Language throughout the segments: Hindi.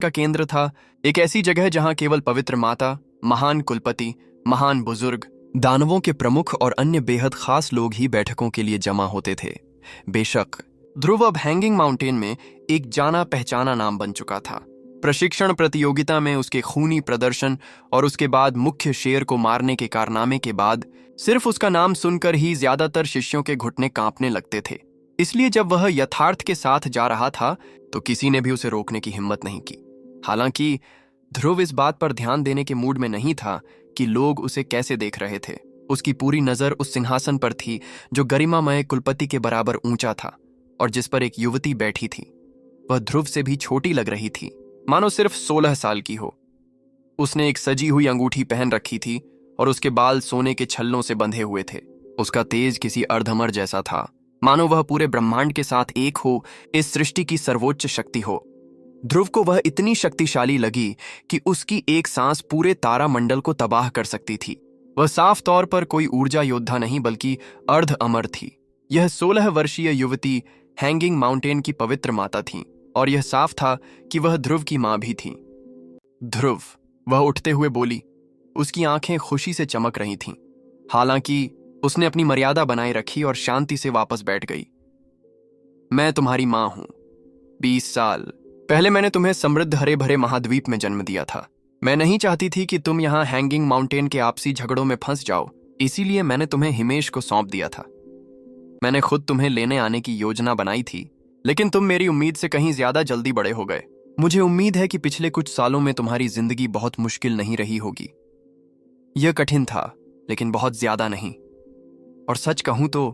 का केंद्र था, एक ऐसी जगह जहां केवल पवित्र माता, महान कुलपति, महान बुजुर्ग, दानवों के प्रमुख और अन्य बेहद खास लोग ही बैठकों के लिए जमा होते थे। बेशक ध्रुव अब हैंगिंग माउंटेन में एक जाना पहचाना नाम बन चुका था। प्रशिक्षण प्रतियोगिता में उसके खूनी प्रदर्शन और उसके बाद मुख्य शेर को मारने के कारनामे के बाद सिर्फ उसका नाम सुनकर ही ज्यादातर शिष्यों के घुटने कांपने लगते थे। इसलिए जब वह यथार्थ के साथ जा रहा था तो किसी ने भी उसे रोकने की हिम्मत नहीं की। हालांकि ध्रुव इस बात पर ध्यान देने के मूड में नहीं था कि लोग उसे कैसे देख रहे थे। उसकी पूरी नजर उस सिंहासन पर थी जो गरिमामय कुलपति के बराबर ऊंचा था और जिस पर एक युवती बैठी थी। वह ध्रुव से भी छोटी लग रही थी, मानो सिर्फ 16 साल की हो। उसने एक सजी हुई अंगूठी पहन रखी थी और उसके बाल सोने के छल्लों से बंधे हुए थे। उसका तेज किसी अर्धमर जैसा था, मानो वह पूरे ब्रह्मांड के साथ एक हो, इस सृष्टि की सर्वोच्च शक्ति हो। ध्रुव को वह इतनी शक्तिशाली लगी कि उसकी एक सांस पूरे तारामंडल को तबाह कर सकती थी। वह साफ तौर पर कोई ऊर्जा योद्धा नहीं बल्कि अर्ध अमर थी। यह 16 वर्षीय युवती हैंगिंग माउंटेन की पवित्र माता थी और यह साफ था कि वह ध्रुव की मां भी थी। ध्रुव, वह उठते हुए बोली। उसकी आंखें खुशी से चमक रही थीं। हालांकि उसने अपनी मर्यादा बनाए रखी और शांति से वापस बैठ गई। मैं तुम्हारी मां हूं। 20 साल पहले मैंने तुम्हें समृद्ध हरे भरे महाद्वीप में जन्म दिया था। मैं नहीं चाहती थी कि तुम यहां हैंगिंग माउंटेन के आपसी झगड़ों में फंस जाओ, इसीलिए मैंने तुम्हें हिमेश को सौंप दिया था। मैंने खुद तुम्हें लेने आने की योजना बनाई थी, लेकिन तुम मेरी उम्मीद से कहीं ज्यादा जल्दी बड़े हो गए। मुझे उम्मीद है कि पिछले कुछ सालों में तुम्हारी जिंदगी बहुत मुश्किल नहीं रही होगी। यह कठिन था, लेकिन बहुत ज्यादा नहीं। और सच कहूं तो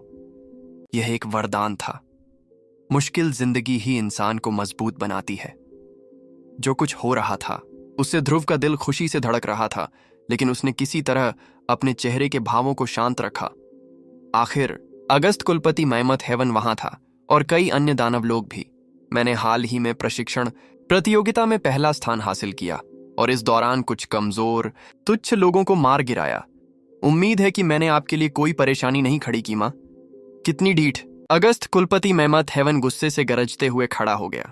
यह एक वरदान था। मुश्किल जिंदगी ही इंसान को मजबूत बनाती है। जो कुछ हो रहा था उससे ध्रुव का दिल खुशी से धड़क रहा था, लेकिन उसने किसी तरह अपने चेहरे के भावों को शांत रखा। आखिर अगस्त कुलपति मैमथ हेवन वहां था और कई अन्य दानव लोग भी। मैंने हाल ही में प्रशिक्षण प्रतियोगिता में पहला स्थान हासिल किया और इस दौरान कुछ कमजोर, तुच्छ लोगों को मार गिराया। उम्मीद है कि मैंने आपके लिए कोई परेशानी नहीं खड़ी की, मां। कितनी ढीठ। अगस्त कुलपति मैमथ हेवन गुस्से से गरजते हुए खड़ा हो गया।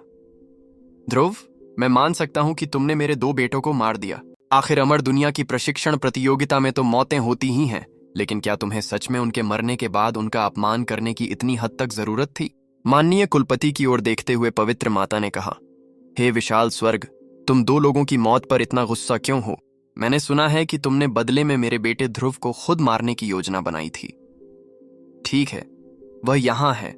ध्रुव, मैं मान सकता हूं कि तुमने मेरे 2 बेटों को मार दिया। आखिर अमर दुनिया की प्रशिक्षण प्रतियोगिता में तो मौतें होती ही हैं, लेकिन क्या तुम्हें सच में उनके मरने के बाद उनका अपमान करने की इतनी हद तक जरूरत थी? माननीय कुलपति की ओर देखते हुए पवित्र माता ने कहा, हे विशाल स्वर्ग, तुम 2 लोगों की मौत पर इतना गुस्सा क्यों हो? मैंने सुना है कि तुमने बदले में मेरे बेटे ध्रुव को खुद मारने की योजना बनाई थी। ठीक है, वह यहां है,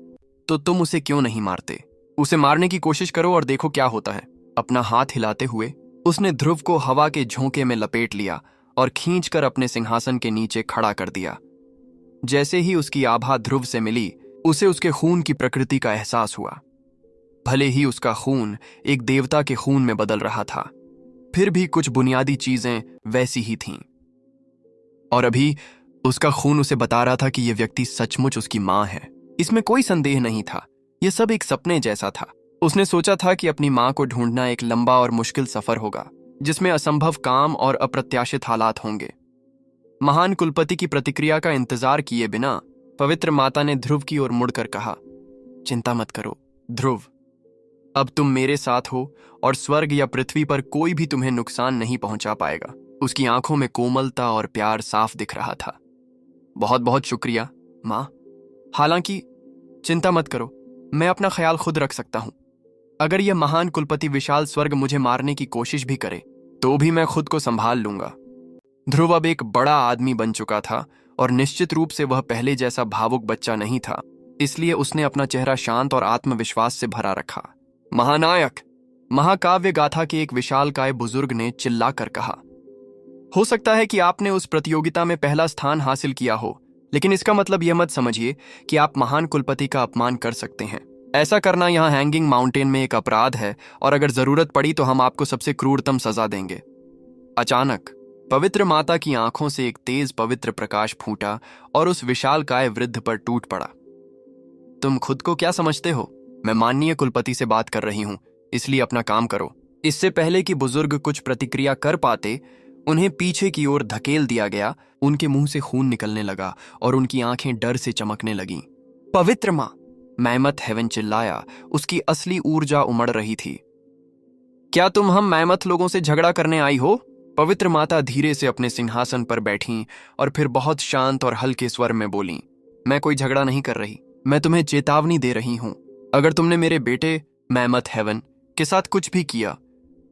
तो तुम उसे क्यों नहीं मारते? उसे मारने की कोशिश करो और देखो क्या होता है। अपना हाथ हिलाते हुए उसने ध्रुव को हवा के झोंके में लपेट लिया और खींचकर अपने सिंहासन के नीचे खड़ा कर दिया। जैसे ही उसकी आभा ध्रुव से मिली, उसे उसके खून की प्रकृति का एहसास हुआ। भले ही उसका खून एक देवता के खून में बदल रहा था, फिर भी कुछ बुनियादी चीजें वैसी ही थीं। और अभी उसका खून उसे बता रहा था कि यह व्यक्ति सचमुच उसकी मां है। इसमें कोई संदेह नहीं था। यह सब एक सपने जैसा था। उसने सोचा था कि अपनी मां को ढूंढना एक लंबा और मुश्किल सफर होगा, जिसमें असंभव काम और अप्रत्याशित हालात होंगे। महान कुलपति की प्रतिक्रिया का इंतजार किए बिना पवित्र माता ने ध्रुव की ओर मुड़कर कहा, चिंता मत करो ध्रुव, अब तुम मेरे साथ हो और स्वर्ग या पृथ्वी पर कोई भी तुम्हें नुकसान नहीं पहुंचा पाएगा। उसकी आंखों में कोमलता और प्यार साफ दिख रहा था। बहुत बहुत शुक्रिया मां। हालांकि चिंता मत करो, मैं अपना ख्याल खुद रख सकता हूं। अगर यह महान कुलपति विशाल स्वर्ग मुझे मारने की कोशिश भी करे तो भी मैं खुद को संभाल लूंगा। ध्रुव अब एक बड़ा आदमी बन चुका था और निश्चित रूप से वह पहले जैसा भावुक बच्चा नहीं था, इसलिए उसने अपना चेहरा शांत और आत्मविश्वास से भरा रखा। महानायक, महाकाव्य गाथा के एक विशालकाय बुजुर्ग ने चिल्लाकर कहा, हो सकता है कि आपने उस प्रतियोगिता में पहला स्थान हासिल किया हो, लेकिन इसका मतलब यह मत समझिए कि आप महान कुलपति का अपमान कर सकते हैं। ऐसा करना यहाँ हैंगिंग माउंटेन में एक अपराध है और अगर जरूरत पड़ी तो हम आपको सबसे क्रूरतम सजा देंगे। अचानक पवित्र माता की आंखों से एक तेज पवित्र प्रकाश फूटा और उस विशालकाय वृद्ध पर टूट पड़ा। तुम खुद को क्या समझते हो? मैं माननीय कुलपति से बात कर रही हूं, इसलिए अपना काम करो। इससे पहले कि बुजुर्ग कुछ प्रतिक्रिया कर पाते, उन्हें पीछे की ओर धकेल दिया गया। उनके मुंह से खून निकलने लगा और उनकी आंखें डर से चमकने लगीं। पवित्र मां, मैमथ हेवन चिल्लाया। उसकी असली ऊर्जा उमड़ रही थी। क्या तुम हम मैमथ लोगों से झगड़ा करने आई हो? पवित्र माता धीरे से अपने सिंहासन पर बैठीं और फिर बहुत शांत और हल्के स्वर में बोलीं, मैं कोई झगड़ा नहीं कर रही। मैं तुम्हें चेतावनी दे रही हूं। अगर तुमने मेरे बेटे मैमथ हेवन के साथ कुछ भी किया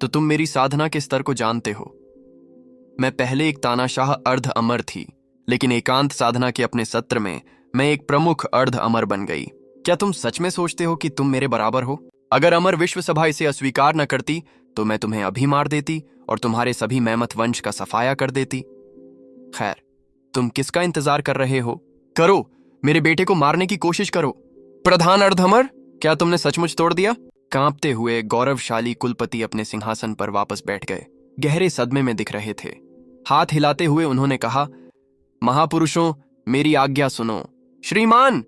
तो तुम मेरी साधना के स्तर को जानते हो। मैं पहले एक तानाशाह अर्ध अमर थी, लेकिन एकांत साधना के अपने सत्र में मैं एक प्रमुख अर्ध अमर बन गई। क्या तुम सच में सोचते हो कि तुम मेरे बराबर हो? अगर अमर विश्व सभा इसे अस्वीकार न करती तो मैं तुम्हें अभी मार देती और तुम्हारे सभी मैमथ वंश का सफाया कर देती। खैर, तुम किसका इंतजार कर रहे हो? करो, मेरे बेटे को मारने की कोशिश करो। प्रधान अर्धअमर, क्या तुमने सचमुच तोड़ दिया? कांपते हुए गौरवशाली कुलपति अपने सिंहासन पर वापस बैठ गए। गहरे सदमे में दिख रहे थे। हाथ हिलाते हुए उन्होंने कहा, महापुरुषों, मेरी आज्ञा सुनो। श्रीमान,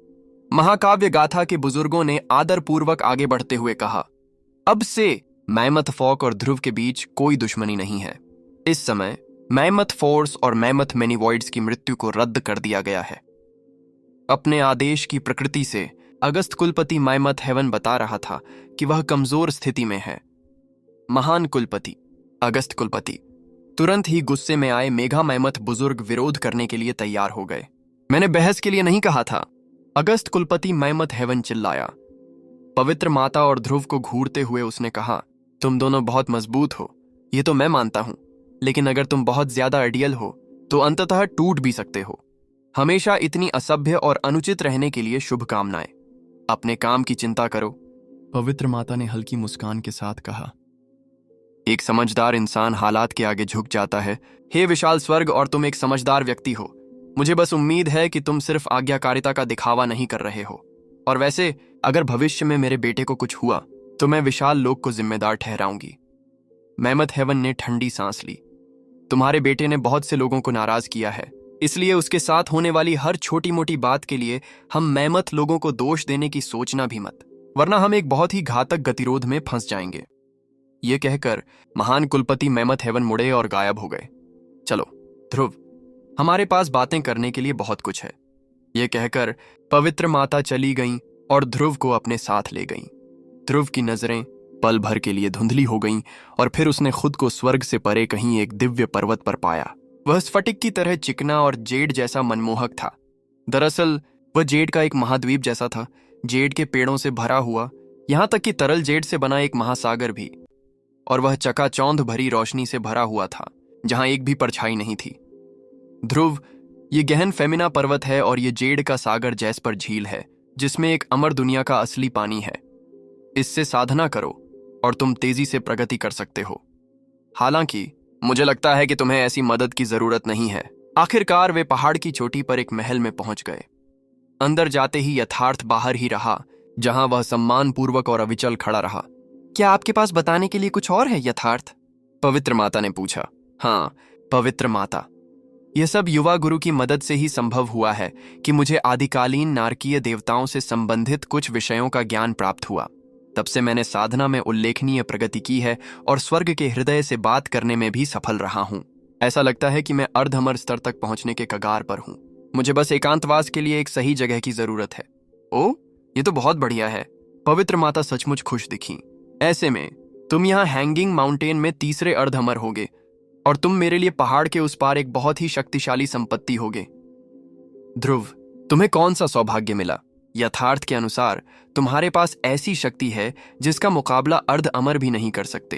महाकाव्य गाथा के बुजुर्गों ने आदरपूर्वक आगे बढ़ते हुए कहा, अब से मैमथ फॉक और ध्रुव के बीच कोई दुश्मनी नहीं है। इस समय मैमथ फोर्स और मैमथ मैनीवॉइड्स की मृत्यु को रद्द कर दिया गया है। अपने आदेश की प्रकृति से अगस्त कुलपति मैमथ हेवन बता रहा था कि वह कमजोर स्थिति में है। महान कुलपति अगस्त कुलपति तुरंत ही गुस्से में आए मेघा मैमथ बुजुर्ग विरोध करने के लिए तैयार हो गए। मैंने बहस के लिए नहीं कहा था, अगस्त कुलपति मैमथ हेवन चिल्लाया। पवित्र माता और ध्रुव को घूरते हुए उसने कहा, तुम दोनों बहुत मजबूत हो, ये तो मैं मानता हूं, लेकिन अगर तुम बहुत ज्यादा अडियल हो तो अंततः टूट भी सकते हो। हमेशा इतनी असभ्य और अनुचित रहने के लिए शुभकामनाएं। अपने काम की चिंता करो। पवित्र माता ने हल्की मुस्कान के साथ कहा, एक समझदार इंसान हालात के आगे झुक जाता है। हे विशाल स्वर्ग, और तुम एक समझदार व्यक्ति हो। मुझे बस उम्मीद है कि तुम सिर्फ आज्ञाकारिता का दिखावा नहीं कर रहे हो। और वैसे अगर भविष्य में मेरे बेटे को कुछ हुआ तो मैं विशाल लोक को जिम्मेदार ठहराऊंगी। मैमथ हेवन ने ठंडी सांस ली। तुम्हारे बेटे ने बहुत से लोगों को नाराज किया है, इसलिए उसके साथ होने वाली हर छोटी मोटी बात के लिए हम मैमथ लोगों को दोष देने की सोचना भी मत, वरना हम एक बहुत ही घातक गतिरोध में फंस जाएंगे। ये कहकर महान कुलपति मैमथ हेवन मुड़े और गायब हो गए। चलो ध्रुव, हमारे पास बातें करने के लिए बहुत कुछ है। ये कहकर पवित्र माता चली गईं और ध्रुव को अपने साथ ले गईं। ध्रुव की नजरें पल भर के लिए धुंधली हो गईं और फिर उसने खुद को स्वर्ग से परे कहीं एक दिव्य पर्वत पर पाया। वह स्फटिक की तरह चिकना और जेड जैसा मनमोहक था। दरअसल वह जेड का एक महाद्वीप जैसा था, जेड के पेड़ों से भरा हुआ, यहां तक कि तरल जेड से बना एक महासागर भी। और वह चकाचौंध भरी रोशनी से भरा हुआ था, जहां एक भी परछाई नहीं थी। ध्रुव, ये गहन फेमिना पर्वत है और ये जेड का सागर जैस्पर झील है, जिसमें एक अमर दुनिया का असली पानी है। इससे साधना करो और तुम तेजी से प्रगति कर सकते हो। हालांकि मुझे लगता है कि तुम्हें ऐसी मदद की जरूरत नहीं है। आखिरकार वे पहाड़ की चोटी पर एक महल में पहुंच गए। अंदर जाते ही यथार्थ बाहर ही रहा, जहां वह सम्मानपूर्वक और अविचल खड़ा रहा। क्या आपके पास बताने के लिए कुछ और है यथार्थ? पवित्र माता ने पूछा। हाँ पवित्र माता, यह सब युवा गुरु की मदद से ही संभव हुआ है कि मुझे आदिकालीन नारकीय देवताओं से संबंधित कुछ विषयों का ज्ञान प्राप्त हुआ। तब से मैंने साधना में उल्लेखनीय प्रगति की है और स्वर्ग के हृदय से बात करने में भी सफल रहा हूँ। ऐसा लगता है कि मैं अर्धअमर स्तर तक पहुंचने के कगार पर हूँ। मुझे बस एकांतवास के लिए एक सही जगह की जरूरत है। ओ, ये तो बहुत बढ़िया है। पवित्र माता सचमुच खुश दिखी। ऐसे में तुम यहाँ हैंगिंग माउंटेन में तीसरे अर्धअमर होगे और तुम मेरे लिए पहाड़ के उस पार एक बहुत ही शक्तिशाली संपत्ति होगे। ध्रुव, तुम्हें कौन सा सौभाग्य मिला? यथार्थ के अनुसार तुम्हारे पास ऐसी शक्ति है जिसका मुकाबला अर्ध अमर भी नहीं कर सकते।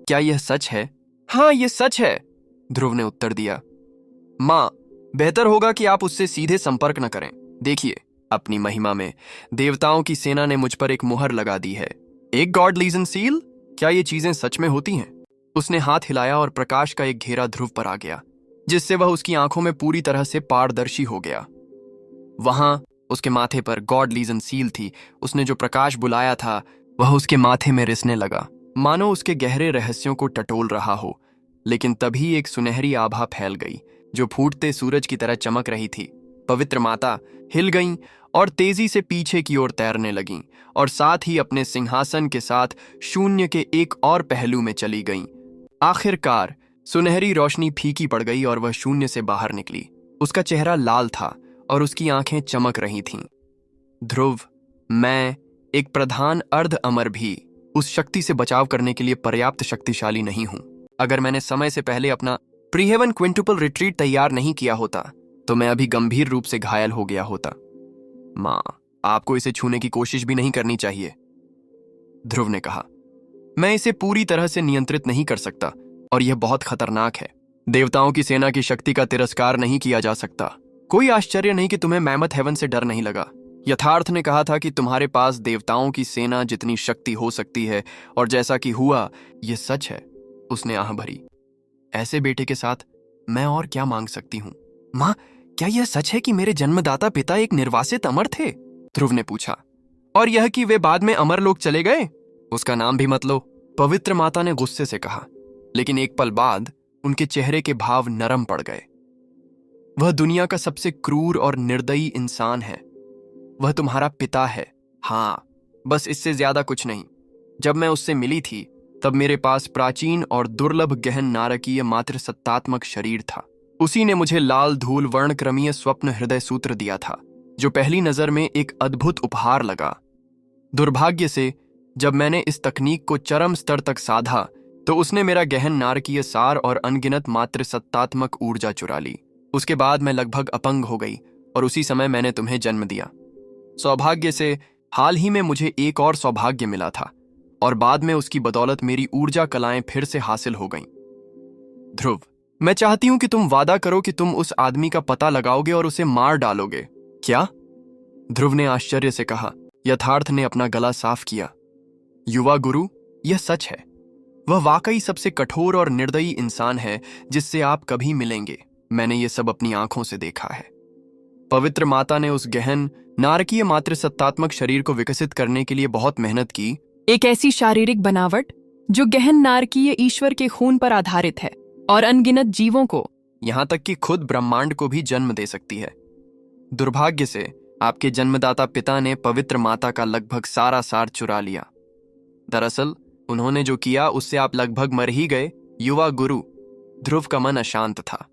क्या यह सच है? हाँ, यह सच है, ध्रुव ने उत्तर दिया। माँ, बेहतर होगा कि आप उससे सीधे संपर्क न करें। देखिए, अपनी महिमा में देवताओं की सेना ने मुझ पर एक मुहर लगा दी है। एक गॉड लीजन सील? क्या ये चीजें सच में होती हैं? उसने हाथ हिलाया और प्रकाश का एक घेरा ध्रुव पर आ गया, जिससे वह उसकी आंखों में पूरी तरह से पारदर्शी हो गया। वहां उसके माथे पर गॉड लीजन सील थी। उसने जो प्रकाश बुलाया था वह उसके माथे में रिसने लगा, मानो उसके गहरे रहस्यों को टटोल रहा हो। लेकिन तभी एक सुनहरी आभा फैल गई जो फूटते सूरज की तरह चमक रही थी। पवित्र माता हिल गईं और तेजी से पीछे की ओर तैरने लगीं और साथ ही अपने सिंहासन के साथ शून्य के एक और पहलू में चली गईं। आखिरकार सुनहरी रोशनी फीकी पड़ गई और वह शून्य से बाहर निकली। उसका चेहरा लाल था और उसकी आंखें चमक रही थीं। ध्रुव, मैं एक प्रधान अर्ध अमर भी उस शक्ति से बचाव करने के लिए पर्याप्त शक्तिशाली नहीं हूं। अगर मैंने समय से पहले अपना प्रीहेवन क्विंटुपल रिट्रीट तैयार नहीं किया होता तो मैं अभी गंभीर रूप से घायल हो गया होता। मां, आपको इसे छूने की कोशिश भी नहीं करनी चाहिए, ध्रुव ने कहा। मैं इसे पूरी तरह से नियंत्रित नहीं कर सकता और यह बहुत खतरनाक है। देवताओं की सेना की शक्ति का तिरस्कार नहीं किया जा सकता। कोई आश्चर्य नहीं कि तुम्हें मैमथ हेवन से डर नहीं लगा। यथार्थ ने कहा था कि तुम्हारे पास देवताओं की सेना जितनी शक्ति हो सकती है, और जैसा कि हुआ, यह सच है। उसने आह भरी। ऐसे बेटे के साथ मैं और क्या मांग सकती हूं? मां, क्या यह सच है कि मेरे जन्मदाता पिता एक निर्वासित अमर थे? ध्रुव ने पूछा। और यह कि वे बाद में अमर लोक चले गए? उसका नाम भी मत लो, पवित्र माता ने गुस्से से कहा। लेकिन एक पल बाद उनके चेहरे के भाव नरम पड़ गए। वह दुनिया का सबसे क्रूर और निर्दयी इंसान है। वह तुम्हारा पिता है। हां, बस इससे ज्यादा कुछ नहीं। जब मैं उससे मिली थी तब मेरे पास प्राचीन और दुर्लभ गहन नारकीय मातृ सत्तात्मक शरीर था। उसी ने मुझे लाल धूल वर्णक्रमीय स्वप्न हृदय सूत्र दिया था, जो पहली नजर में एक अद्भुत उपहार लगा। दुर्भाग्य से जब मैंने इस तकनीक को चरम स्तर तक साधा तो उसने मेरा गहन नारकीय सार और अनगिनत मातृ सत्तात्मक ऊर्जा चुरा ली। उसके बाद मैं लगभग अपंग हो गई और उसी समय मैंने तुम्हें जन्म दिया। सौभाग्य से हाल ही में मुझे एक और सौभाग्य मिला था और बाद में उसकी बदौलत मेरी ऊर्जा कलाएं फिर से हासिल हो गईं। ध्रुव, मैं चाहती हूं कि तुम वादा करो कि तुम उस आदमी का पता लगाओगे और उसे मार डालोगे। क्या? ध्रुव ने आश्चर्य से कहा। यथार्थ ने अपना गला साफ किया। युवा गुरु, यह सच है। वह वाकई सबसे कठोर और निर्दयी इंसान है जिससे आप कभी मिलेंगे। मैंने ये सब अपनी आंखों से देखा है। पवित्र माता ने उस गहन नारकीय मातृ सत्तात्मक शरीर को विकसित करने के लिए बहुत मेहनत की। एक ऐसी शारीरिक बनावट जो गहन नारकीय ईश्वर के खून पर आधारित है और अनगिनत जीवों को, यहां तक कि खुद ब्रह्मांड को भी जन्म दे सकती है। दुर्भाग्य से आपके जन्मदाता पिता ने पवित्र माता का लगभग सारा सार चुरा लिया। दरअसल उन्होंने जो किया उससे आप लगभग मर ही गए। युवा गुरु, ध्रुव का मन अशांत था।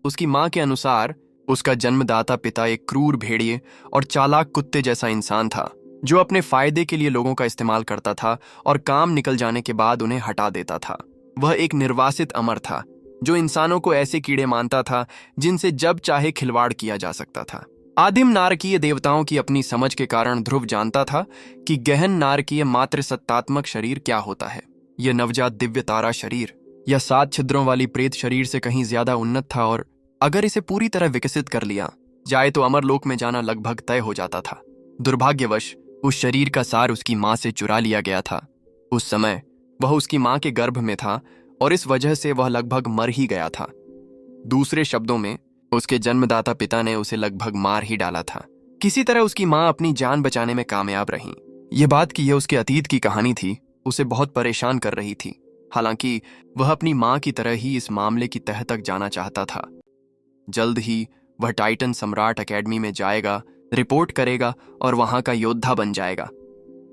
उसकी मां के अनुसार उसका जन्मदाता पिता एक क्रूर भेड़िए और चालाक कुत्ते जैसा इंसान था, जो अपने फायदे के लिए लोगों का इस्तेमाल करता था और काम निकल जाने के बाद उन्हें हटा देता था। वह एक निर्वासित अमर था जो इंसानों को ऐसे कीड़े मानता था जिनसे जब चाहे खिलवाड़ किया जा सकता था। आदिम नारकीय देवताओं की अपनी समझ के कारण ध्रुव जानता था कि गहन नारकीय मातृ सत्तात्मक शरीर क्या होता है। यह नवजात दिव्य तारा शरीर या 7 छिद्रों वाली प्रेत शरीर से कहीं ज्यादा उन्नत था, और अगर इसे पूरी तरह विकसित कर लिया जाए तो अमरलोक में जाना लगभग तय हो जाता था। दुर्भाग्यवश उस शरीर का सार उसकी मां से चुरा लिया गया था। उस समय वह उसकी मां के गर्भ में था और इस वजह से वह लगभग मर ही गया था। दूसरे शब्दों में, उसके जन्मदाता पिता ने उसे लगभग मार ही डाला था। किसी तरह उसकी मां अपनी जान बचाने में कामयाब रही। यह बात कि यह उसके अतीत की कहानी थी उसे बहुत परेशान कर रही थी। हालांकि वह अपनी मां की तरह ही इस मामले की तह तक जाना चाहता था। जल्द ही वह टाइटन सम्राट एकेडमी में जाएगा, रिपोर्ट करेगा और वहां का योद्धा बन जाएगा।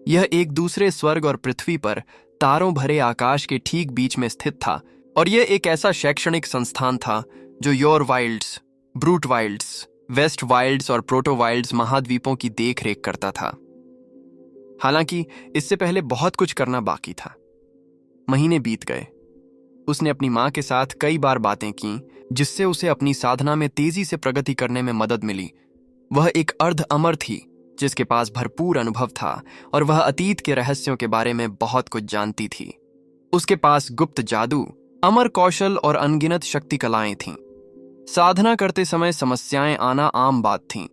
यह एक दूसरे स्वर्ग और पृथ्वी पर तारों भरे आकाश के ठीक बीच में स्थित था, और यह एक ऐसा शैक्षणिक संस्थान था जो your wilds, brute wilds, west wilds और प्रोटो वाइल्ड्स महाद्वीपों की देख रेख करता था। हालांकि इससे पहले बहुत कुछ करना बाकी था। महीने बीत गए। उसने अपनी मां के साथ कई बार बातें की, जिससे उसे अपनी साधना में तेजी से प्रगति करने में मदद मिली। वह एक अर्ध अमर थी जिसके पास भरपूर अनुभव था और वह अतीत के रहस्यों के बारे में बहुत कुछ जानती थी। उसके पास गुप्त जादू, अमर कौशल और अनगिनत शक्ति कलाएं थीं। साधना करते समय समस्याएं आना आम बात थीं,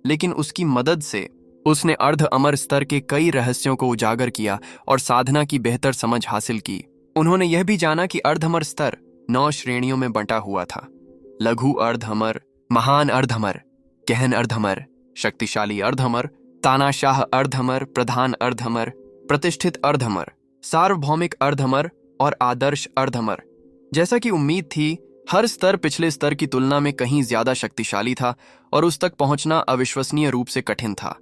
लेकिन उसकी मदद से उसने अर्ध अमर स्तर के कई रहस्यों को उजागर किया और साधना की बेहतर समझ हासिल की। उन्होंने यह भी जाना कि अर्धअमर स्तर 9 श्रेणियों में बंटा हुआ था। लघु अर्धअमर, महान अर्धअमर, गहन अर्धअमर, शक्तिशाली अर्धअमर, तानाशाह अर्धअमर, प्रधान अर्धअमर, प्रतिष्ठित अर्धअमर, सार्वभौमिक अर्धअमर और आदर्श अर्धअमर। जैसा कि उम्मीद थी, हर स्तर पिछले स्तर की तुलना में कहीं ज्यादा शक्तिशाली था और उस तक पहुंचना अविश्वसनीय रूप से कठिन था।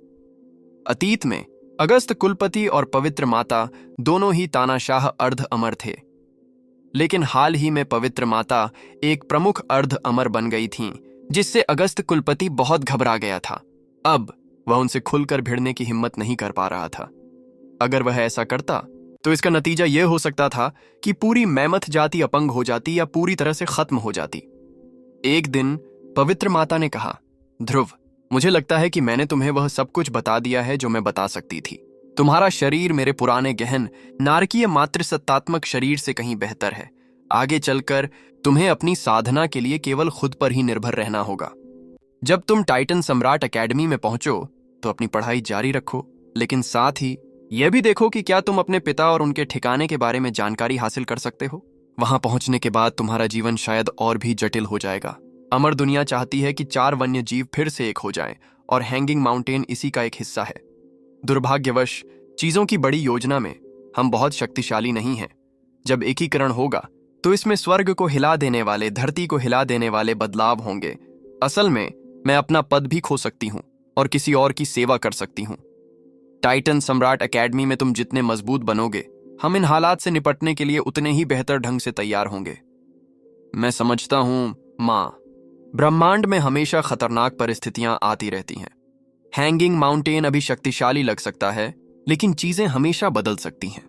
अतीत में अगस्त कुलपति और पवित्र माता दोनों ही तानाशाह अर्ध अमर थे, लेकिन हाल ही में पवित्र माता एक प्रमुख अर्ध अमर बन गई थीं, जिससे अगस्त कुलपति बहुत घबरा गया था। अब वह उनसे खुलकर भिड़ने की हिम्मत नहीं कर पा रहा था। अगर वह ऐसा करता तो इसका नतीजा यह हो सकता था कि पूरी मैमथ जाति अपंग हो जाती या पूरी तरह से खत्म हो जाती। एक दिन पवित्र माता ने कहा, ध्रुव, मुझे लगता है कि मैंने तुम्हें वह सब कुछ बता दिया है जो मैं बता सकती थी। तुम्हारा शरीर मेरे पुराने गहन नारकीय मातृसत्तात्मक शरीर से कहीं बेहतर है। आगे चलकर तुम्हें अपनी साधना के लिए केवल खुद पर ही निर्भर रहना होगा। जब तुम टाइटन सम्राट एकेडमी में पहुंचो तो अपनी पढ़ाई जारी रखो, लेकिन साथ ही यह भी देखो कि क्या तुम अपने पिता और उनके ठिकाने के बारे में जानकारी हासिल कर सकते हो। वहां पहुंचने के बाद तुम्हारा जीवन शायद और भी जटिल हो जाएगा। अमर दुनिया चाहती है कि 4 वन्य जीव फिर से एक हो जाएं और हैंगिंग माउंटेन इसी का एक हिस्सा है। दुर्भाग्यवश चीजों की बड़ी योजना में हम बहुत शक्तिशाली नहीं हैं। जब एकीकरण होगा तो इसमें स्वर्ग को हिला देने वाले, धरती को हिला देने वाले बदलाव होंगे। असल में मैं अपना पद भी खो सकती हूँ और किसी और की सेवा कर सकती हूँ। टाइटन सम्राट एकेडमी में तुम जितने मजबूत बनोगे, हम इन हालात से निपटने के लिए उतने ही बेहतर ढंग से तैयार होंगे। मैं समझता हूँ माँ, ब्रह्मांड में हमेशा खतरनाक परिस्थितियां आती रहती हैं। हैंगिंग माउंटेन अभी शक्तिशाली लग सकता है, लेकिन चीजें हमेशा बदल सकती हैं।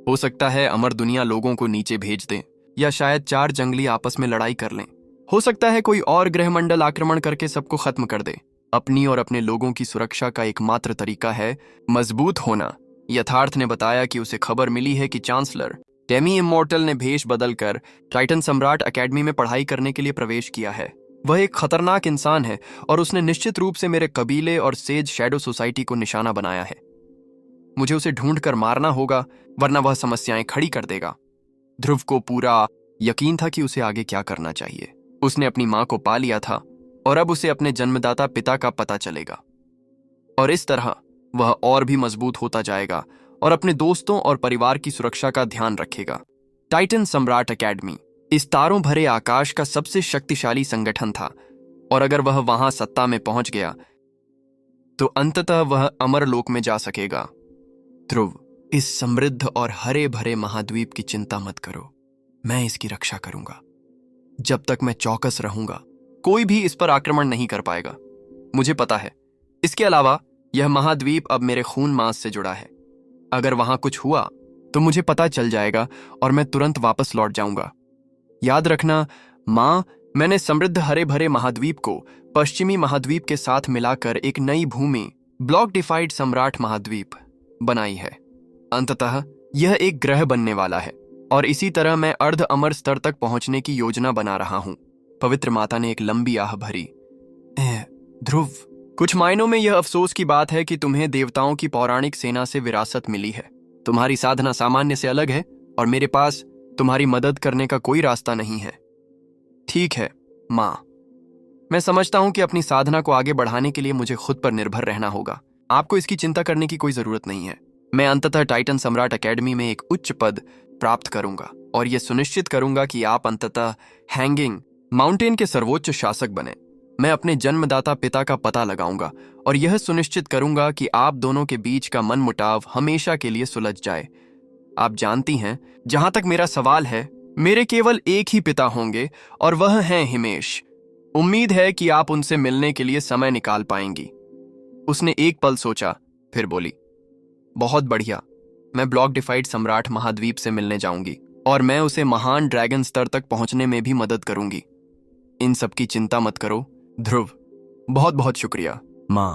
हो सकता है अमर दुनिया लोगों को नीचे भेज दे, या शायद 4 जंगली आपस में लड़ाई कर लें। हो सकता है कोई और ग्रहमंडल आक्रमण करके सबको खत्म कर दे। अपनी और अपने लोगों की सुरक्षा का एकमात्र तरीका है मजबूत होना। यथार्थ ने बताया कि उसे खबर मिली है कि चांसलर टेमी इमोर्टल ने भेष बदलकर टाइटन सम्राट एकेडमी में पढ़ाई करने के लिए प्रवेश किया है। वह एक खतरनाक इंसान है और उसने निश्चित रूप से मेरे कबीले और सेज शैडो सोसाइटी को निशाना बनाया है। मुझे उसे ढूंढ कर मारना होगा, वरना वह समस्याएं खड़ी कर देगा। ध्रुव को पूरा यकीन था कि उसे आगे क्या करना चाहिए। उसने अपनी मां को पा लिया था और अब उसे अपने जन्मदाता पिता का पता चलेगा, और इस तरह वह और भी मजबूत होता जाएगा और अपने दोस्तों और परिवार की सुरक्षा का ध्यान रखेगा। टाइटन सम्राट एकेडमी इस तारों भरे आकाश का सबसे शक्तिशाली संगठन था, और अगर वह वहां सत्ता में पहुंच गया तो अंततः वह अमरलोक में जा सकेगा। ध्रुव, इस समृद्ध और हरे भरे महाद्वीप की चिंता मत करो, मैं इसकी रक्षा करूंगा। जब तक मैं चौकस रहूंगा, कोई भी इस पर आक्रमण नहीं कर पाएगा, मुझे पता है। इसके अलावा यह महाद्वीप अब मेरे खून मांस से जुड़ा है। अगर वहां कुछ हुआ तो मुझे पता चल जाएगा और मैं तुरंत वापस लौट जाऊंगा। याद रखना मां, मैंने समृद्ध हरे भरे महाद्वीप को पश्चिमी महाद्वीप के साथ मिलाकर एक नई भूमि, ब्लॉक डिफाइड सम्राट महाद्वीप बनाई है। अंततः यह एक ग्रह बनने वाला है, और इसी तरह मैं अर्ध अमर स्तर तक पहुंचने की योजना बना रहा हूं। पवित्र माता ने एक लंबी आह भरी। ध्रुव, कुछ मायनों में यह अफसोस की बात है कि तुम्हें देवताओं की पौराणिक सेना से विरासत मिली है। तुम्हारी साधना सामान्य से अलग है और मेरे पास तुम्हारी मदद करने का कोई रास्ता नहीं है। ठीक है मां, मैं समझता हूं कि अपनी साधना को आगे बढ़ाने के लिए मुझे खुद पर निर्भर रहना होगा। आपको इसकी चिंता करने की कोई जरूरत नहीं है। मैं अंततः टाइटन सम्राट एकेडमी में एक उच्च पद प्राप्त करूंगा और यह सुनिश्चित करूंगा कि आप अंततः हैंगिंग माउंटेन के सर्वोच्च शासक बने। मैं अपने जन्मदाता पिता का पता लगाऊंगा और यह सुनिश्चित करूंगा कि आप दोनों के बीच का मनमुटाव हमेशा के लिए सुलझ जाए। आप जानती हैं, जहां तक मेरा सवाल है, मेरे केवल एक ही पिता होंगे और वह हैं हिमेश। उम्मीद है कि आप उनसे मिलने के लिए समय निकाल पाएंगी। उसने एक पल सोचा, फिर बोली, बहुत बढ़िया, मैं ब्लॉक डिफाइड सम्राट महाद्वीप से मिलने जाऊंगी और मैं उसे महान ड्रैगन स्तर तक पहुंचने में भी मदद करूंगी। इन सब की चिंता मत करो ध्रुव। बहुत बहुत शुक्रिया मां।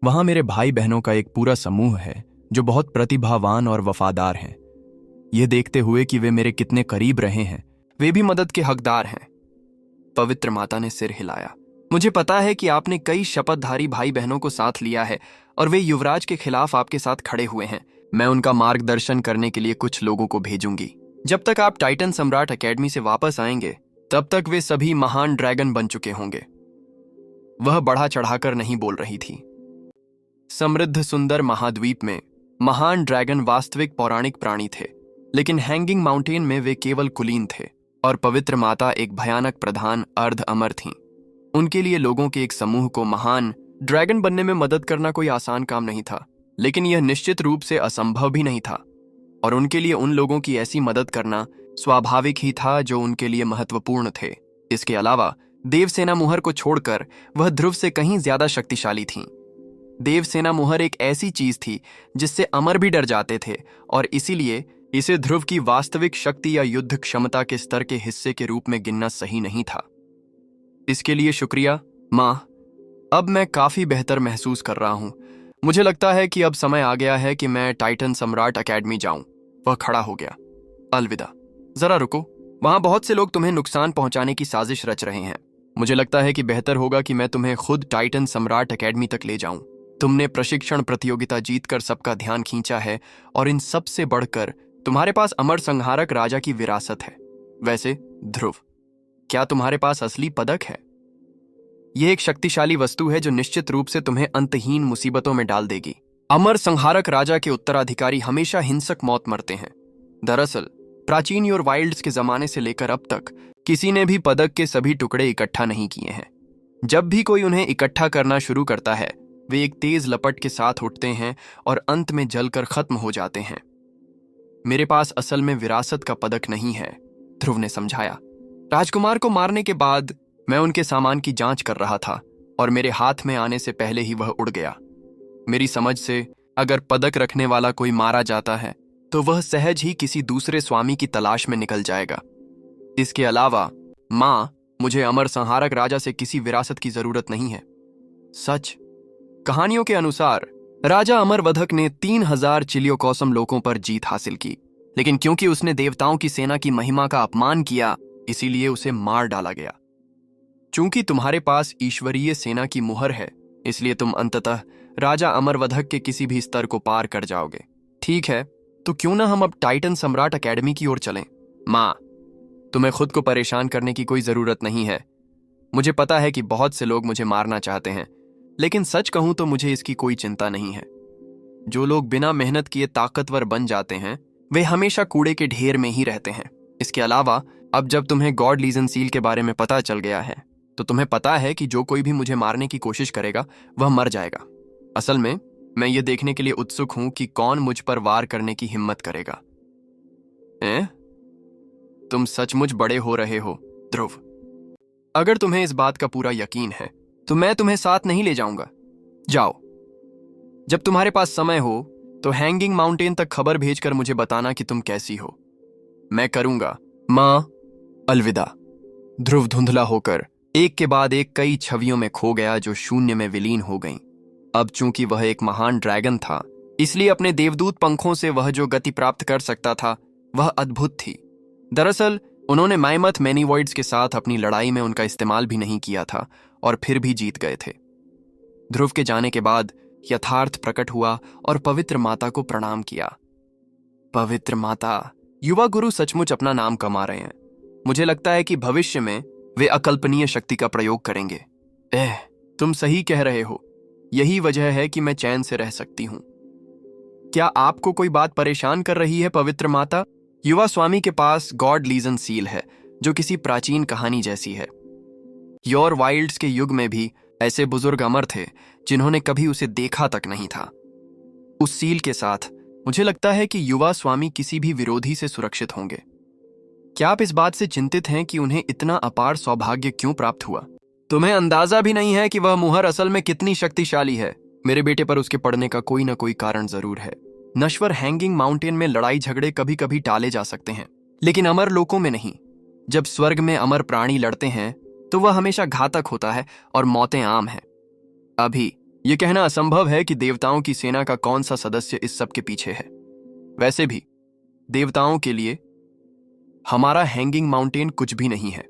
वहां मेरे भाई बहनों का एक पूरा समूह है जो बहुत प्रतिभावान और वफादार हैं। यह देखते हुए कि वे मेरे कितने करीब रहे हैं, वे भी मदद के हकदार हैं। पवित्र माता ने सिर हिलाया। मुझे पता है कि आपने कई शपथधारी भाई बहनों को साथ लिया है और वे युवराज के खिलाफ आपके साथ खड़े हुए हैं। मैं उनका मार्गदर्शन करने के लिए कुछ लोगों को भेजूंगी। जब तक आप टाइटन सम्राट एकेडमी से वापस आएंगे, तब तक वे सभी महान ड्रैगन बन चुके होंगे। वह बढ़ा चढ़ाकर नहीं बोल रही थी। समृद्ध सुंदर महाद्वीप में महान ड्रैगन वास्तविक पौराणिक प्राणी थे, लेकिन हैंगिंग माउंटेन में वे केवल कुलीन थे, और पवित्र माता एक भयानक प्रधान अर्ध अमर थीं। उनके लिए लोगों के एक समूह को महान ड्रैगन बनने में मदद करना कोई आसान काम नहीं था, लेकिन यह निश्चित रूप से असंभव भी नहीं था, और उनके लिए उन लोगों की ऐसी मदद करना स्वाभाविक ही था जो उनके लिए महत्वपूर्ण थे। इसके अलावा देवसेना मुहर को छोड़कर वह ध्रुव से कहीं ज्यादा शक्तिशाली थीं। देवसेना मुहर एक ऐसी चीज थी जिससे अमर भी डर जाते थे, और इसीलिए इसे ध्रुव की वास्तविक शक्ति या युद्ध क्षमता के स्तर के हिस्से के रूप में गिनना सही नहीं था। इसके लिए शुक्रिया मां। अब मैं काफी बेहतर महसूस कर रहा हूं। मुझे लगता है कि अब समय आ गया है कि मैं टाइटन सम्राट एकेडमी जाऊं। वह खड़ा हो गया। अलविदा। जरा रुको, वहां बहुत से लोग तुम्हें नुकसान पहुंचाने की साजिश रच रहे हैं। मुझे लगता है कि बेहतर होगा कि मैं तुम्हें खुद टाइटन सम्राट एकेडमी तक ले जाऊं। तुमने प्रशिक्षण प्रतियोगिता जीतकर सबका ध्यान खींचा है, और इन सब से बढ़कर तुम्हारे पास अमर संहारक राजा की विरासत है। वैसे ध्रुव, क्या तुम्हारे पास असली पदक है? यह एक शक्तिशाली वस्तु है जो निश्चित रूप से तुम्हें अंतहीन मुसीबतों में डाल देगी। अमर संहारक राजा के उत्तराधिकारी हमेशा हिंसक मौत मरते हैं। दरअसल प्राचीन योर वाइल्ड्स के जमाने से लेकर अब तक किसी ने भी पदक के सभी टुकड़े इकट्ठा नहीं किए हैं। जब भी कोई उन्हें इकट्ठा करना शुरू करता है, वे एक तेज लपट के साथ उठते हैं और अंत में जलकर खत्म हो जाते हैं। मेरे पास असल में विरासत का पदक नहीं है, ध्रुव ने समझाया। राजकुमार को मारने के बाद मैं उनके सामान की जांच कर रहा था, और मेरे हाथ में आने से पहले ही वह उड़ गया। मेरी समझ से अगर पदक रखने वाला कोई मारा जाता है तो वह सहज ही किसी दूसरे स्वामी की तलाश में निकल जाएगा। इसके अलावा मां, मुझे अमर संहारक राजा से किसी विरासत की जरूरत नहीं है। सच, कहानियों के अनुसार राजा अमरवधक ने 3000 चिलियोकौसम लोगों पर जीत हासिल की, लेकिन क्योंकि उसने देवताओं की सेना की महिमा का अपमान किया, इसीलिए उसे मार डाला गया। चूंकि तुम्हारे पास ईश्वरीय सेना की मुहर है, इसलिए तुम अंततः राजा अमरवधक के किसी भी स्तर को पार कर जाओगे। ठीक है, तो क्यों ना हम अब टाइटन सम्राट एकेडमी की ओर चलें? मां, तुम्हें खुद को परेशान करने की कोई जरूरत नहीं है। मुझे पता है कि बहुत से लोग मुझे मारना चाहते हैं, लेकिन सच कहूं तो मुझे इसकी कोई चिंता नहीं है। जो लोग बिना मेहनत किए ताकतवर बन जाते हैं, वे हमेशा कूड़े के ढेर में ही रहते हैं। इसके अलावा अब जब तुम्हें गॉड लीजन सील के बारे में पता चल गया है, तो तुम्हें पता है कि जो कोई भी मुझे मारने की कोशिश करेगा वह मर जाएगा। असल में मैं ये देखने के लिए उत्सुक हूं कि कौन मुझ पर वार करने की हिम्मत करेगा। तुम सचमुच बड़े हो रहे हो ध्रुव। अगर तुम्हें इस बात का पूरा यकीन है तो मैं तुम्हें साथ नहीं ले जाऊंगा। जाओ, जब तुम्हारे पास समय हो तो हैंगिंग माउंटेन तक खबर भेजकर मुझे बताना कि तुम कैसी हो। मैं करूंगा। मां, अलविदा। ध्रुव धुंधला होकर एक के बाद एक कई छवियों में खो गया जो शून्य में विलीन हो गईं। अब चूंकि वह एक महान ड्रैगन था, इसलिए अपने देवदूत पंखों से वह जो गति प्राप्त कर सकता था वह अद्भुत थी। दरअसल उन्होंने माइमथ मैनीवॉइड्स के साथ अपनी लड़ाई में उनका इस्तेमाल भी नहीं किया था, और फिर भी जीत गए थे। ध्रुव के जाने के बाद यथार्थ प्रकट हुआ और पवित्र माता को प्रणाम किया। पवित्र माता, युवा गुरु सचमुच अपना नाम कमा रहे हैं। मुझे लगता है कि भविष्य में वे अकल्पनीय शक्ति का प्रयोग करेंगे। तुम सही कह रहे हो। यही वजह है कि मैं चैन से रह सकती हूं। क्या आपको कोई बात परेशान कर रही है पवित्र माता? युवा स्वामी के पास गॉड लीजन सील है, जो किसी प्राचीन कहानी जैसी है। योर वाइल्ड्स के युग में भी ऐसे बुजुर्ग अमर थे जिन्होंने कभी उसे देखा तक नहीं था। उस सील के साथ मुझे लगता है कि युवा स्वामी किसी भी विरोधी से सुरक्षित होंगे। क्या आप इस बात से चिंतित हैं कि उन्हें इतना अपार सौभाग्य क्यों प्राप्त हुआ? तुम्हें अंदाजा भी नहीं है कि वह मुहर असल में कितनी शक्तिशाली है। मेरे बेटे पर उसके पड़ने का कोई ना कोई कारण जरूर है। नश्वर हैंगिंग माउंटेन में लड़ाई झगड़े कभी कभी टाले जा सकते हैं, लेकिन अमर लोकों में नहीं। जब स्वर्ग में अमर प्राणी लड़ते हैं तो वह हमेशा घातक होता है और मौतें आम हैं। अभी यह कहना असंभव है कि देवताओं की सेना का कौन सा सदस्य इस सब के पीछे है। वैसे भी देवताओं के लिए हमारा हैंगिंग माउंटेन कुछ भी नहीं है।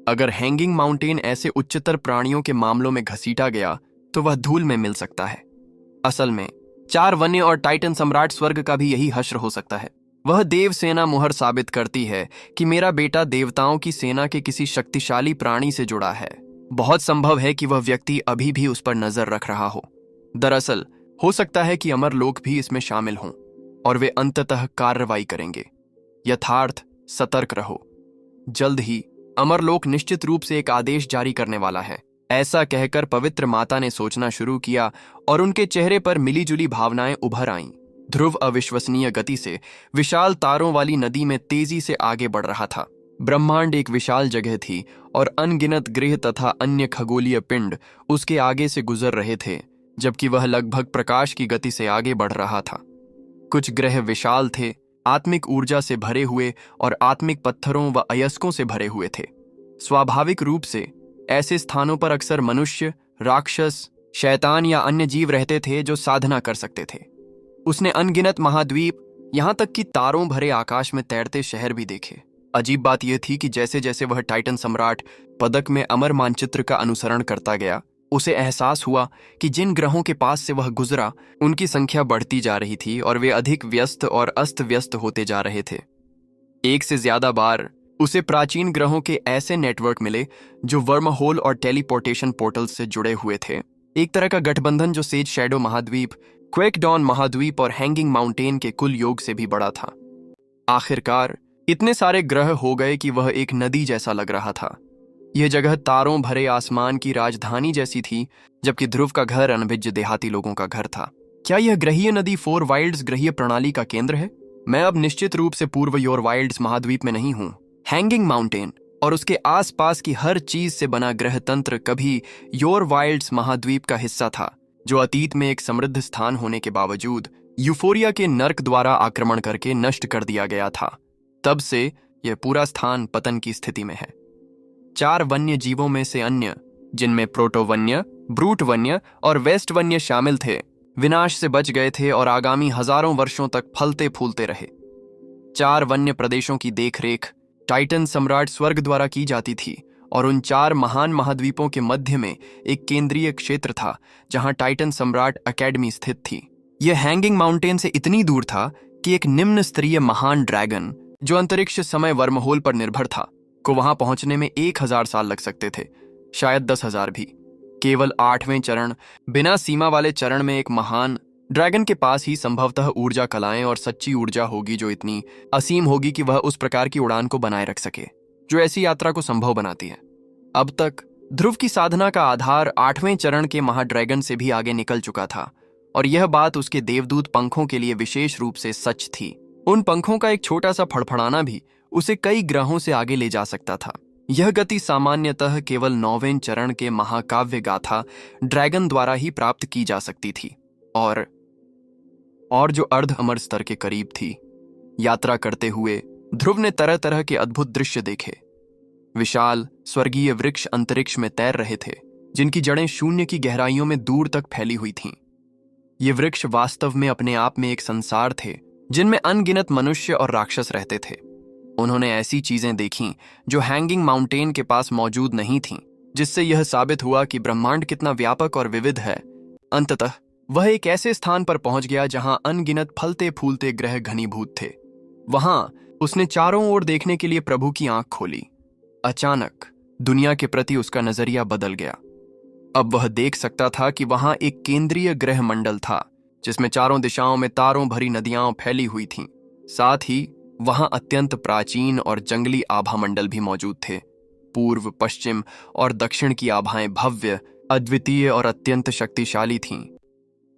अगर हैंगिंग माउंटेन ऐसे उच्चतर प्राणियों के मामलों में घसीटा गया तो वह धूल में मिल सकता है। असल में 4 वन्य और टाइटन सम्राट स्वर्ग का भी यही हश्र हो सकता है। वह देव सेना मुहर साबित करती है कि मेरा बेटा देवताओं की सेना के किसी शक्तिशाली प्राणी से जुड़ा है। बहुत संभव है कि वह व्यक्ति अभी भी उस पर नजर रख रहा हो। दरअसल हो सकता है कि अमर लोक भी इसमें शामिल हों और वे अंततः कार्रवाई करेंगे। यथार्थ सतर्क रहो। जल्द ही अमरलोक निश्चित रूप से एक आदेश जारी करने वाला है। ऐसा कहकर पवित्र माता ने सोचना शुरू किया और उनके चेहरे पर मिलीजुली भावनाएं उभर आईं। ध्रुव अविश्वसनीय गति से विशाल तारों वाली नदी में तेजी से आगे बढ़ रहा था। ब्रह्मांड एक विशाल जगह थी और अनगिनत ग्रह तथा अन्य खगोलीय पिंड उसके आगे से गुजर रहे थे, जबकि वह लगभग प्रकाश की गति से आगे बढ़ रहा था। कुछ ग्रह विशाल थे, आत्मिक ऊर्जा से भरे हुए और आत्मिक पत्थरों व अयस्कों से भरे हुए थे। स्वाभाविक रूप से ऐसे स्थानों पर अक्सर मनुष्य, राक्षस, शैतान या अन्य जीव रहते थे जो साधना कर सकते थे। उसने अनगिनत महाद्वीप, यहां तक कि तारों भरे आकाश में तैरते शहर भी देखे। अजीब बात यह थी कि जैसे जैसे वह टाइटन सम्राट पदक में अमर मानचित्र का अनुसरण करता गया, उसे एहसास हुआ कि जिन ग्रहों के पास से वह गुजरा उनकी संख्या बढ़ती जा रही थी और वे अधिक व्यस्त और अस्त व्यस्त होते जा रहे थे। एक से ज्यादा बार उसे प्राचीन ग्रहों के ऐसे नेटवर्क मिले जो वर्म होल और टेलीपोर्टेशन पोर्टल्स से जुड़े हुए थे, एक तरह का गठबंधन जो सेज शैडो महाद्वीप, क्वेकडॉन महाद्वीप और हैंगिंग माउंटेन के कुल योग से भी बड़ा था। आखिरकार इतने सारे ग्रह हो गए कि वह एक नदी जैसा लग रहा था। यह जगह तारों भरे आसमान की राजधानी जैसी थी, जबकि ध्रुव का घर अनभिज्ञ देहाती लोगों का घर था। क्या यह ग्रहीय नदी फोर वाइल्ड्स ग्रहीय प्रणाली का केंद्र है? मैं अब निश्चित रूप से पूर्व योर वाइल्ड्स महाद्वीप में नहीं हूं। हैंगिंग माउंटेन और उसके आसपास की हर चीज से बना ग्रह तंत्र कभी योर वाइल्ड्स महाद्वीप का हिस्सा था, जो अतीत में एक समृद्ध स्थान होने के बावजूद यूफोरिया के नर्क द्वारा आक्रमण करके नष्ट कर दिया गया था। तब से यह पूरा स्थान पतन की स्थिति में है। 4 वन्य जीवों में से अन्य, जिनमें प्रोटो वन्य, ब्रूट वन्य और वेस्ट वन्य शामिल थे, विनाश से बच गए थे और आगामी हजारों वर्षों तक फलते फूलते रहे। 4 वन्य प्रदेशों की देखरेख टाइटन सम्राट स्वर्ग द्वारा की जाती थी और उन 4 महान महाद्वीपों के मध्य में एक केंद्रीय क्षेत्र था जहां टाइटन सम्राट अकेडमी स्थित थी। यह हैंगिंग माउंटेन से इतनी दूर था कि एक निम्न स्तरीय महान ड्रैगन, जो अंतरिक्ष समय वर्महोल पर निर्भर था, को वहां पहुंचने में 1000 साल लग सकते थे, शायद 10,000 भी। केवल 8वें चरण, बिना सीमा वाले चरण में एक महान ड्रैगन के पास ही संभवतः ऊर्जा कलाएं और सच्ची ऊर्जा होगी जो इतनी असीम होगी कि वह उस प्रकार की उड़ान को बनाए रख सके जो ऐसी यात्रा को संभव बनाती है। अब तक ध्रुव की साधना का आधार 8वें चरण के महाड्रैगन से भी आगे निकल चुका था और यह बात उसके देवदूत पंखों के लिए विशेष रूप से सच थी। उन पंखों का एक छोटा सा फड़फड़ाना भी उसे कई ग्रहों से आगे ले जा सकता था। यह गति सामान्यतः केवल 9वें चरण के महाकाव्य गाथा ड्रैगन द्वारा ही प्राप्त की जा सकती थी और जो अर्ध अमर स्तर के करीब थी। यात्रा करते हुए ध्रुव ने तरह तरह के अद्भुत दृश्य देखे। विशाल स्वर्गीय वृक्ष अंतरिक्ष में तैर रहे थे, जिनकी जड़ें शून्य की गहराइयों में दूर तक फैली हुई थीं। ये वृक्ष वास्तव में अपने आप में एक संसार थे जिनमें अनगिनत मनुष्य और राक्षस रहते थे। उन्होंने ऐसी चीजें देखीं जो हैंगिंग माउंटेन के पास मौजूद नहीं थीं, जिससे यह साबित हुआ कि ब्रह्मांड कितना व्यापक और विविध है। अंततः वह एक ऐसे स्थान पर पहुंच गया जहां अनगिनत फलते फूलते ग्रह घनीभूत थे। वहां उसने चारों ओर देखने के लिए प्रभु की आंख खोली। अचानक दुनिया के प्रति उसका नजरिया बदल गया। अब वह देख सकता था कि वहां एक केंद्रीय ग्रह मंडल था जिसमें चारों दिशाओं में तारों भरी नदियां फैली हुई थीं। साथ ही वहां अत्यंत प्राचीन और जंगली आभा मंडल भी मौजूद थे। पूर्व, पश्चिम और दक्षिण की आभाएं भव्य, अद्वितीय और अत्यंत शक्तिशाली थीं।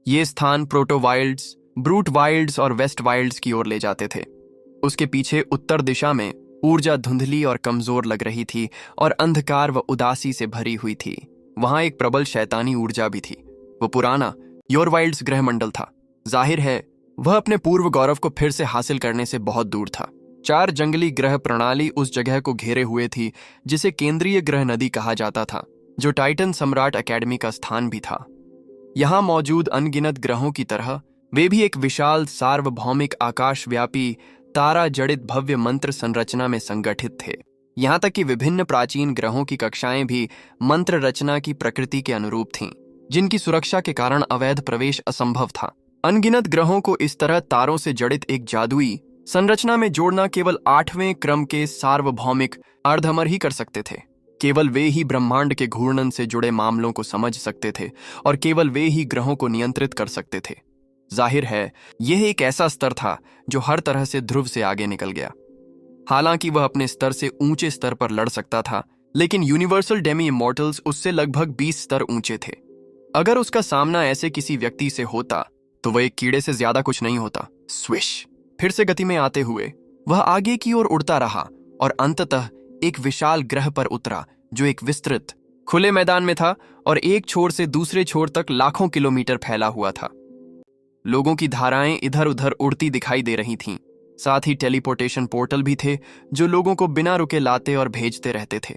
ये स्थान प्रोटो वाइल्ड्स, ब्रूट वाइल्ड्स और वेस्ट वाइल्ड्स की ओर ले जाते थे। उसके पीछे उत्तर दिशा में ऊर्जा धुंधली और कमजोर लग रही थी और अंधकार व उदासी से भरी हुई थी। वहां एक प्रबल शैतानी ऊर्जा भी थी। वो पुराना योर वाइल्ड्स ग्रह मंडल था। जाहिर है वह अपने पूर्व गौरव को फिर से हासिल करने से बहुत दूर था। 4 जंगली ग्रह प्रणाली उस जगह को घेरे हुए थी जिसे केंद्रीय ग्रह नदी कहा जाता था, जो टाइटन सम्राट अकेडमी का स्थान भी था। यहां मौजूद अनगिनत ग्रहों की तरह वे भी एक विशाल सार्वभौमिक आकाशव्यापी तारा जड़ित भव्य मंत्र संरचना में संगठित थे। यहां तक कि विभिन्न प्राचीन ग्रहों की कक्षाएं भी मंत्र रचना की प्रकृति के अनुरूप थीं, जिनकी सुरक्षा के कारण अवैध प्रवेश असंभव था। अनगिनत ग्रहों को इस तरह तारों से जड़ित एक जादुई संरचना में जोड़ना केवल 8वें क्रम के सार्वभौमिक अर्धअमर ही कर सकते थे। केवल वे ही ब्रह्मांड के घूर्णन से जुड़े मामलों को समझ सकते थे और केवल वे ही ग्रहों को नियंत्रित कर सकते थे। जाहिर है यह एक ऐसा स्तर था जो हर तरह से ध्रुव से आगे निकल गया। हालांकि वह अपने स्तर से ऊंचे स्तर पर लड़ सकता था, लेकिन यूनिवर्सल डेमी इमॉर्टल्स उससे लगभग 20 स्तर ऊंचे थे। अगर उसका सामना ऐसे किसी व्यक्ति से होता तो वह एक कीड़े से ज्यादा कुछ नहीं होता। स्विश! फिर से गति में आते हुए वह आगे की ओर उड़ता रहा और अंततः एक विशाल ग्रह पर उतरा जो एक विस्तृत खुले मैदान में था और एक छोर से दूसरे छोर तक लाखों किलोमीटर फैला हुआ था। लोगों की धाराएं इधर उधर उड़ती दिखाई दे रही थीं। साथ ही टेलीपोर्टेशन पोर्टल भी थे जो लोगों को बिना रुके लाते और भेजते रहते थे।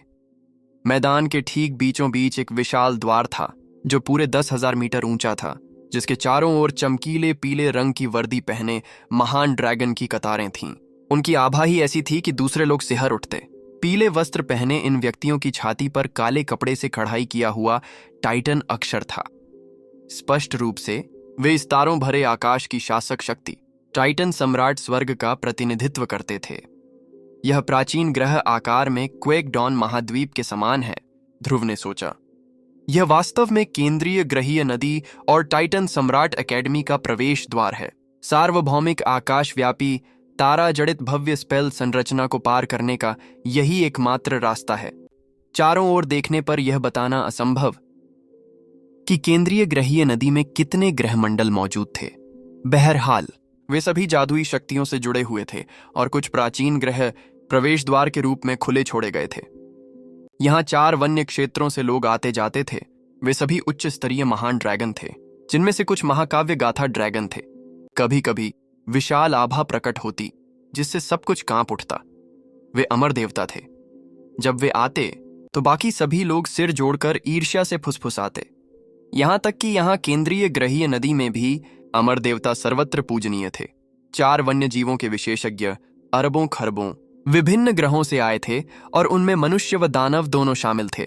मैदान के ठीक बीचों बीच एक विशाल द्वार था जो पूरे 10,000 मीटर ऊंचा था, जिसके चारों ओर चमकीले पीले रंग की वर्दी पहने महान ड्रैगन की कतारें थीं। उनकी आभा ही ऐसी थी कि दूसरे लोग सिहर उठते। पीले वस्त्र पहने इन व्यक्तियों की छाती पर काले कपड़े से कढ़ाई किया हुआ टाइटन अक्षर था। स्पष्ट रूप से वे इस तारों भरे आकाश की शासक शक्ति टाइटन सम्राट स्वर्ग का प्रतिनिधित्व करते थे। यह प्राचीन ग्रह आकार में क्वेकडॉन महाद्वीप के समान है, ध्रुव ने सोचा। यह वास्तव में केंद्रीय ग्रहीय नदी और टाइटन सम्राट एकेडमी का प्रवेश द्वार है। सार्वभौमिक आकाशव्यापी तारा जड़ित भव्य स्पेल संरचना को पार करने का यही एकमात्र रास्ता है। चारों ओर देखने पर यह बताना असंभव कि केंद्रीय ग्रहीय नदी में कितने ग्रहमंडल मौजूद थे। बहरहाल वे सभी जादुई शक्तियों से जुड़े हुए थे और कुछ प्राचीन ग्रह प्रवेश द्वार के रूप में खुले छोड़े गए थे। यहाँ 4 वन्य क्षेत्रों से लोग आते जाते थे। वे सभी उच्च स्तरीय महान ड्रैगन थे, जिनमें से कुछ महाकाव्य गाथा ड्रैगन थे। कभी कभी विशाल आभा प्रकट होती जिससे सब कुछ कांप उठता। वे अमर देवता थे। जब वे आते तो बाकी सभी लोग सिर जोड़कर ईर्ष्या से फुसफुसाते। यहां तक कि यहां केंद्रीय ग्रहीय नदी में भी अमर देवता सर्वत्र पूजनीय थे। 4 वन्य जीवों के विशेषज्ञ अरबों खरबों विभिन्न ग्रहों से आए थे और उनमें मनुष्य व दानव दोनों शामिल थे।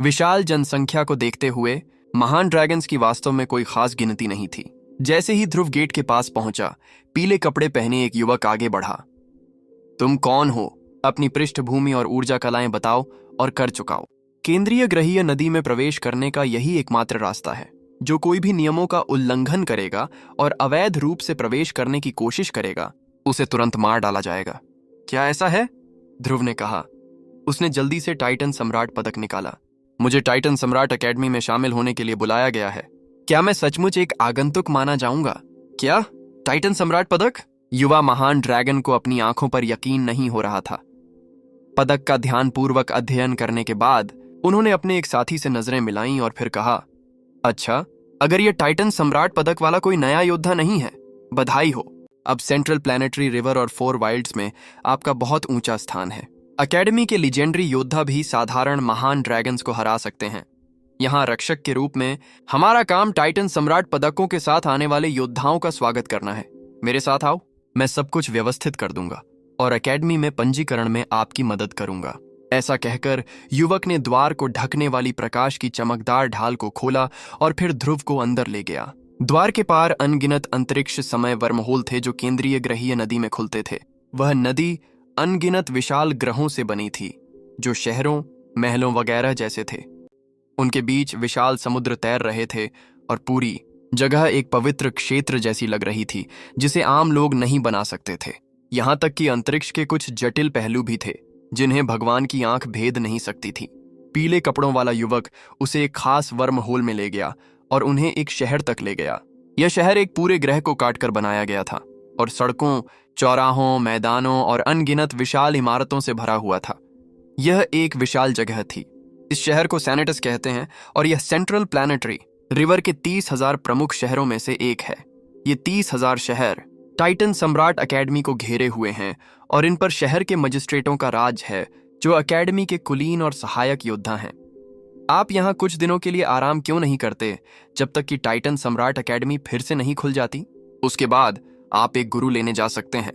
विशाल जनसंख्या को देखते हुए महान ड्रैगन्स की वास्तव में कोई खास गिनती नहीं थी। जैसे ही ध्रुव गेट के पास पहुंचा, पीले कपड़े पहने एक युवक आगे बढ़ा। तुम कौन हो? अपनी पृष्ठभूमि और ऊर्जा कलाएं बताओ और कर चुकाओ। केंद्रीय ग्रहीय नदी में प्रवेश करने का यही एकमात्र रास्ता है। जो कोई भी नियमों का उल्लंघन करेगा और अवैध रूप से प्रवेश करने की कोशिश करेगा, उसे तुरंत मार डाला जाएगा। क्या ऐसा है? ध्रुव ने कहा। उसने जल्दी से टाइटन सम्राट पदक निकाला। मुझे टाइटन सम्राट एकेडमी में शामिल होने के लिए बुलाया गया है। क्या मैं सचमुच एक आगंतुक माना जाऊंगा? क्या टाइटन सम्राट पदक? युवा महान ड्रैगन को अपनी आंखों पर यकीन नहीं हो रहा था। पदक का ध्यानपूर्वक अध्ययन करने के बाद उन्होंने अपने एक साथी से नजरें मिलाईं और फिर कहा, अच्छा, अगर यह टाइटन सम्राट पदक वाला कोई नया योद्धा नहीं है, बधाई हो। अब सेंट्रल प्लैनेटरी रिवर और 4 वाइल्ड्स में आपका बहुत ऊंचा स्थान है। एकेडमी के लीजेंडरी योद्धा भी साधारण महान ड्रैगन्स को हरा सकते हैं। यहाँ रक्षक के रूप में हमारा काम टाइटन सम्राट पदकों के साथ आने वाले योद्धाओं का स्वागत करना है। मेरे साथ आओ, मैं सब कुछ व्यवस्थित कर दूंगा और एकेडमी में पंजीकरण में आपकी मदद करूंगा। ऐसा कहकर युवक ने द्वार को ढकने वाली प्रकाश की चमकदार ढाल को खोला और फिर ध्रुव को अंदर ले गया। द्वार के पार अनगिनत अंतरिक्ष समय वर्महोल थे जो केंद्रीय ग्रहीय नदी में खुलते थे। वह नदी अनगिनत विशाल ग्रहों से बनी थी जो शहरों, महलों वगैरह जैसे थे। उनके बीच विशाल समुद्र तैर रहे थे और पूरी जगह एक पवित्र क्षेत्र जैसी लग रही थी जिसे आम लोग नहीं बना सकते थे। यहाँ तक कि अंतरिक्ष के कुछ जटिल पहलू भी थे जिन्हें भगवान की आंख भेद नहीं सकती थी। पीले कपड़ों वाला युवक उसे एक खास वर्म होल में ले गया और उन्हें एक शहर तक ले गया। यह शहर एक पूरे ग्रह को काटकर बनाया गया था और सड़कों, चौराहों, मैदानों और अनगिनत विशाल इमारतों से भरा हुआ था। यह एक विशाल जगह थी। इस शहर को सैनेटस कहते हैं और यह सेंट्रल प्लैनेटरी रिवर के 30,000 प्रमुख शहरों में से एक है। ये 30,000 शहर टाइटन सम्राट एकेडमी को घेरे हुए हैं और इन पर शहर के मजिस्ट्रेटों का राज है जो एकेडमी के कुलीन और सहायक योद्धा हैं। आप यहाँ कुछ दिनों के लिए आराम क्यों नहीं करते जब तक कि टाइटन सम्राट एकेडमी फिर से नहीं खुल जाती? उसके बाद आप एक गुरु लेने जा सकते हैं।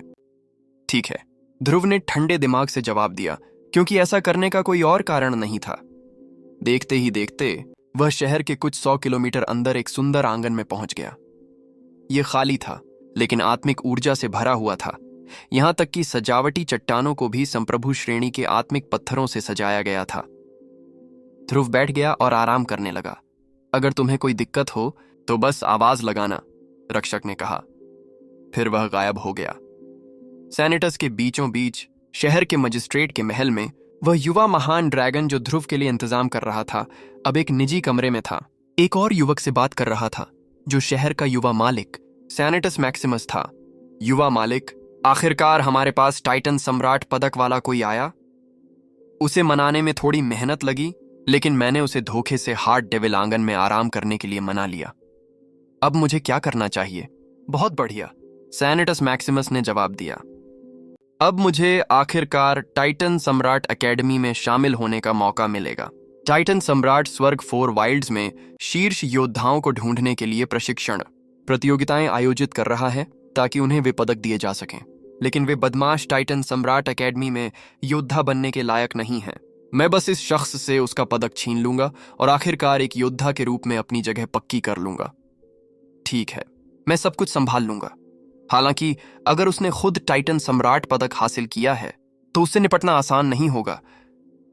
ठीक है, ध्रुव ने ठंडे दिमाग से जवाब दिया, क्योंकि ऐसा करने का कोई और कारण नहीं था। देखते ही देखते वह शहर के कुछ 100 किलोमीटर अंदर एक सुंदर आंगन में पहुंच गया। यह खाली था लेकिन आत्मिक ऊर्जा से भरा हुआ था। यहां तक कि सजावटी चट्टानों को भी संप्रभु श्रेणी के आत्मिक पत्थरों से सजाया गया था। ध्रुव बैठ गया और आराम करने लगा। अगर तुम्हें कोई दिक्कत हो तो बस आवाज लगाना, रक्षक ने कहा। फिर वह गायब हो गया। सैनेटस के बीचों बीच शहर के मजिस्ट्रेट के महल में वह युवा महान ड्रैगन जो ध्रुव के लिए इंतजाम कर रहा था अब एक निजी कमरे में था। एक और युवक से बात कर रहा था जो शहर का युवा मालिक सैनेटस मैक्सिमस था। युवा मालिक, आखिरकार हमारे पास टाइटन सम्राट पदक वाला कोई आया। उसे मनाने में थोड़ी मेहनत लगी लेकिन मैंने उसे धोखे से हार्ट डेविल आंगन में आराम करने के लिए मना लिया। अब मुझे क्या करना चाहिए? बहुत बढ़िया, सैनिटस मैक्सिमस ने जवाब दिया। अब मुझे आखिरकार टाइटन सम्राट एकेडमी में शामिल होने का मौका मिलेगा। टाइटन सम्राट स्वर्ग 4 वाइल्ड्स में शीर्ष योद्धाओं को ढूंढने के लिए प्रशिक्षण प्रतियोगिताएं आयोजित कर रहा है ताकि उन्हें वे पदक दिए जा सकें, लेकिन वे बदमाश टाइटन सम्राट एकेडमी में योद्धा बनने के लायक नहीं हैं। मैं बस इस शख्स से उसका पदक छीन लूंगा और आखिरकार एक योद्धा के रूप में अपनी जगह पक्की कर लूंगा। ठीक है, मैं सब कुछ संभाल लूंगा। हालांकि अगर उसने खुद टाइटन सम्राट पदक हासिल किया है तो उससे निपटना आसान नहीं होगा,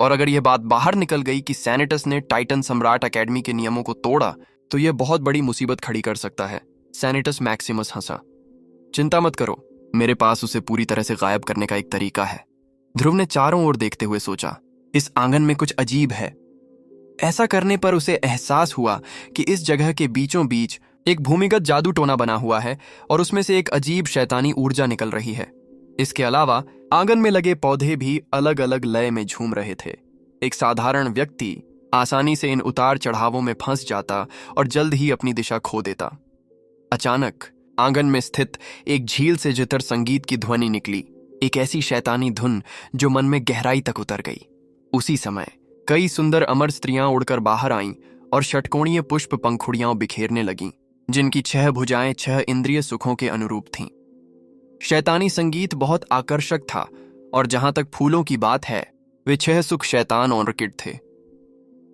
और अगर यह बात बाहर निकल गई कि सैनिटस ने टाइटन सम्राट एकेडमी के नियमों को तोड़ा तो यह बहुत बड़ी मुसीबत खड़ी कर सकता है। सैनिटस मैक्सिमस हंसा। चिंता मत करो, मेरे पास उसे पूरी तरह से गायब करने का एक तरीका है। ध्रुव ने चारों ओर देखते हुए सोचा, इस आंगन में कुछ अजीब है। ऐसा करने पर उसे एहसास हुआ कि इस जगह के बीचों बीच एक भूमिगत जादू टोना बना हुआ है और उसमें से एक अजीब शैतानी ऊर्जा निकल रही है। इसके अलावा आंगन में लगे पौधे भी अलग अलग लय में झूम रहे थे। एक साधारण व्यक्ति आसानी से इन उतार चढ़ावों में फंस जाता और जल्द ही अपनी दिशा खो देता। अचानक आंगन में स्थित एक झील से जितर संगीत की ध्वनि निकली, एक ऐसी शैतानी धुन जो मन में गहराई तक उतर गई। उसी समय कई सुंदर अमर स्त्रियां उड़कर बाहर आईं और षटकोणीय पुष्प पंखुड़ियां बिखेरने लगीं, जिनकी 6 भुजाएं 6 इंद्रिय सुखों के अनुरूप थीं। शैतानी संगीत बहुत आकर्षक था और जहां तक फूलों की बात है, वे 6 सुख शैतान ऑर्किड थे।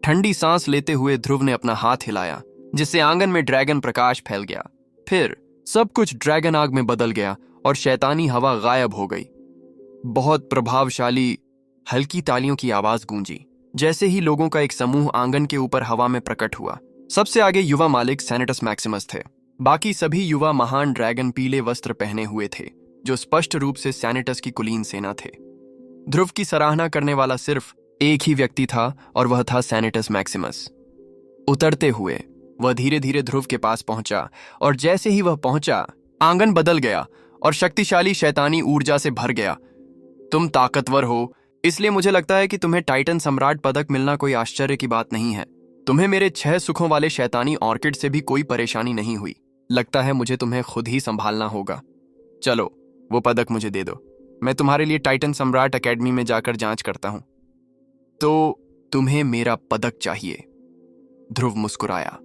ठंडी सांस लेते हुए ध्रुव ने अपना हाथ हिलाया, जिससे आंगन में ड्रैगन प्रकाश फैल गया। फिर सब कुछ ड्रैगन आग में बदल गया और शैतानी हवा गायब हो गई। बहुत प्रभावशाली हल्की तालियों की आवाज गूंजी, जैसे ही लोगों का एक समूह आंगन के ऊपर हवा में प्रकट हुआ। सबसे आगे युवा मालिक सैनिटस मैक्सिमस थे। बाकी सभी युवा महान ड्रैगन पीले वस्त्र पहने हुए थे, जो स्पष्ट रूप से सैनिटस की कुलीन सेना थे। ध्रुव की सराहना करने वाला सिर्फ एक ही व्यक्ति था और वह था सैनिटस मैक्सिमस। उतरते हुए वह धीरे धीरे ध्रुव के पास पहुंचा और जैसे ही वह पहुंचा, आंगन बदल गया और शक्तिशाली शैतानी ऊर्जा से भर गया। तुम ताकतवर हो, इसलिए मुझे लगता है कि तुम्हें टाइटन सम्राट पदक मिलना कोई आश्चर्य की बात नहीं है। तुम्हें मेरे 6 सुखों वाले शैतानी ऑर्किड से भी कोई परेशानी नहीं हुई। लगता है मुझे तुम्हें खुद ही संभालना होगा। चलो, वो पदक मुझे दे दो। मैं तुम्हारे लिए टाइटन सम्राट एकेडमी में जाकर जांच करता हूं। तो तुम्हें मेरा पदक चाहिए? ध्रुव मुस्कुराया।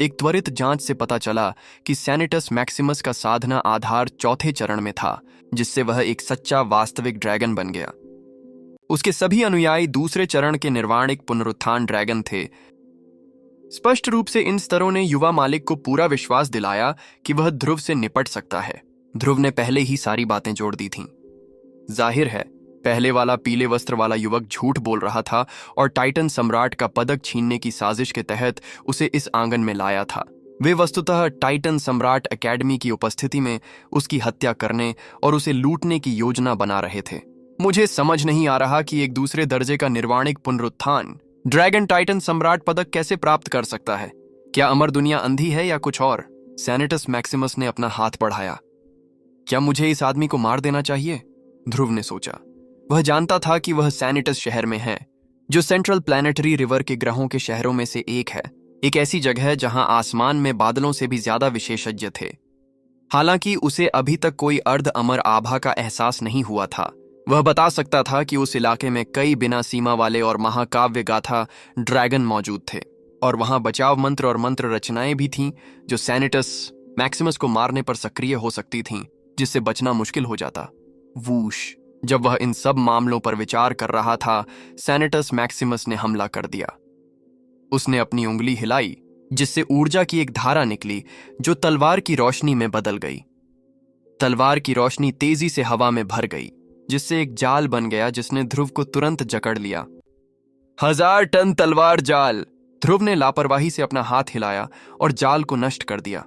एक त्वरित जांच से पता चला कि सैनिटस मैक्सिमस का साधना आधार 4थे चरण में था, जिससे वह एक सच्चा वास्तविक ड्रैगन बन गया। उसके सभी अनुयायी दूसरे चरण के निर्वाणिक पुनरुत्थान ड्रैगन थे। स्पष्ट रूप से इन स्तरों ने युवा मालिक को पूरा विश्वास दिलाया कि वह ध्रुव से निपट सकता है। ध्रुव ने पहले ही सारी बातें जोड़ दी थीं। जाहिर है, पहले वाला पीले वस्त्र वाला युवक झूठ बोल रहा था और टाइटन सम्राट का पदक छीनने की साजिश के तहत उसे इस आंगन में लाया था। वे वस्तुतः टाइटन सम्राट एकेडमी की उपस्थिति में उसकी हत्या करने और उसे लूटने की योजना बना रहे थे। मुझे समझ नहीं आ रहा कि एक दूसरे दर्जे का निर्वाणिक पुनरुत्थान ड्रैगन टाइटन सम्राट पदक कैसे प्राप्त कर सकता है। क्या अमर दुनिया अंधी है या कुछ और? सैनिटस मैक्सिमस ने अपना हाथ बढ़ाया। क्या मुझे इस आदमी को मार देना चाहिए? ध्रुव ने सोचा। वह जानता था कि वह सैनिटस शहर में है, जो सेंट्रल प्लैनेटरी रिवर के ग्रहों के शहरों में से एक है, एक ऐसी जगह जहां आसमान में बादलों से भी ज्यादा विशेषज्ञ थे। हालांकि उसे अभी तक कोई अर्ध अमर आभा का एहसास नहीं हुआ था। वह बता सकता था कि उस इलाके में कई बिना सीमा वाले और महाकाव्य गाथा ड्रैगन मौजूद थे, और वहां बचाव मंत्र और मंत्र रचनाएं भी थीं जो सैनिटस मैक्सिमस को मारने पर सक्रिय हो सकती थीं, जिससे बचना मुश्किल हो जाता। वूश! जब वह इन सब मामलों पर विचार कर रहा था, सैनिटस मैक्सिमस ने हमला कर दिया। उसने अपनी उंगली हिलाई, जिससे ऊर्जा की एक धारा निकली जो तलवार की रोशनी में बदल गई। तलवार की रोशनी तेजी से हवा में भर गई, जिससे एक जाल बन गया जिसने ध्रुव को तुरंत जकड़ लिया। 1000 टन तलवार जाल! ध्रुव ने लापरवाही से अपना हाथ हिलाया और जाल को नष्ट कर दिया।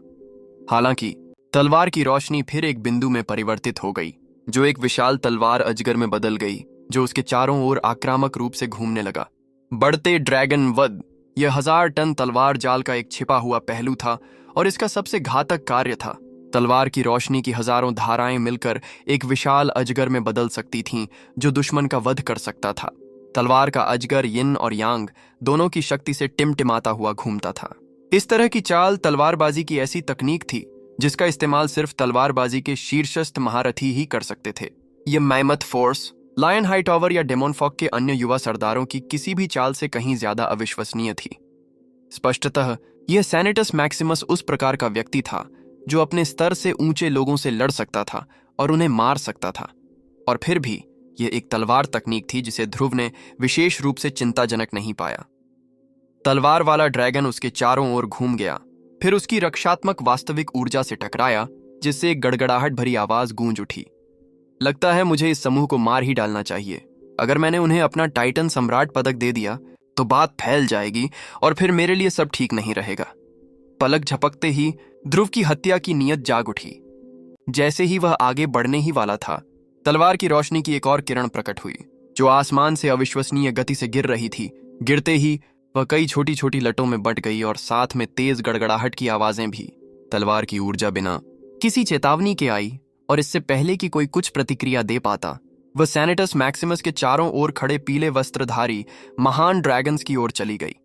हालांकि तलवार की रोशनी फिर एक बिंदु में परिवर्तित हो गई, जो एक विशाल तलवार अजगर में बदल गई, जो उसके चारों ओर आक्रामक रूप से घूमने लगा। बढ़ते ड्रैगन वध! यह 1000 टन तलवार जाल का एक छिपा हुआ पहलू था और इसका सबसे घातक कार्य था। तलवार की रोशनी की हजारों धाराएं मिलकर एक विशाल अजगर में बदल सकती थीं, जो दुश्मन का वध कर सकता था। तलवार का अजगर यिन और यांग दोनों की शक्ति से टिमटिमाता हुआ घूमता था। इस तरह की चाल तलवारबाजी की ऐसी तकनीक थी जिसका इस्तेमाल सिर्फ तलवारबाजी के शीर्षस्थ महारथी ही कर सकते थे। ये मैमथ फोर्स, लायन हाईटॉवर या डेमोनफॉक के अन्य युवा सरदारों की किसी भी चाल से कहीं ज्यादा अविश्वसनीय थी। स्पष्टतः यह सेनेटस मैक्सिमस उस प्रकार का व्यक्ति था जो अपने स्तर से ऊंचे लोगों से लड़ सकता था और उन्हें मार सकता था, और फिर भी यह एक तलवार तकनीक थी जिसे ध्रुव ने विशेष रूप से चिंताजनक नहीं पाया। तलवार वाला ड्रैगन उसके चारों ओर घूम गया, फिर उसकी रक्षात्मक वास्तविक ऊर्जा से टकराया, जिससे एक गड़गड़ाहट भरी आवाज गूंज उठी। लगता है मुझे इस समूह को मार ही डालना चाहिए। अगर मैंने उन्हें अपना टाइटन सम्राट पदक दे दिया तो बात फैल जाएगी और फिर मेरे लिए सब ठीक नहीं रहेगा। पलक झपकते ही ध्रुव की हत्या की नीयत जाग उठी। जैसे ही वह आगे बढ़ने ही वाला था, तलवार की रोशनी की एक और किरण प्रकट हुई जो आसमान से अविश्वसनीय गति से गिर रही थी। गिरते ही वह कई छोटी छोटी लटों में बंट गई और साथ में तेज गड़गड़ाहट की आवाजें भी। तलवार की ऊर्जा बिना किसी चेतावनी के आई, और इससे पहले कि कोई कुछ प्रतिक्रिया दे पाता, वह सेनेटस मैक्सिमस के चारों ओर खड़े पीले वस्त्रधारी महान ड्रैगन्स की ओर चली गई।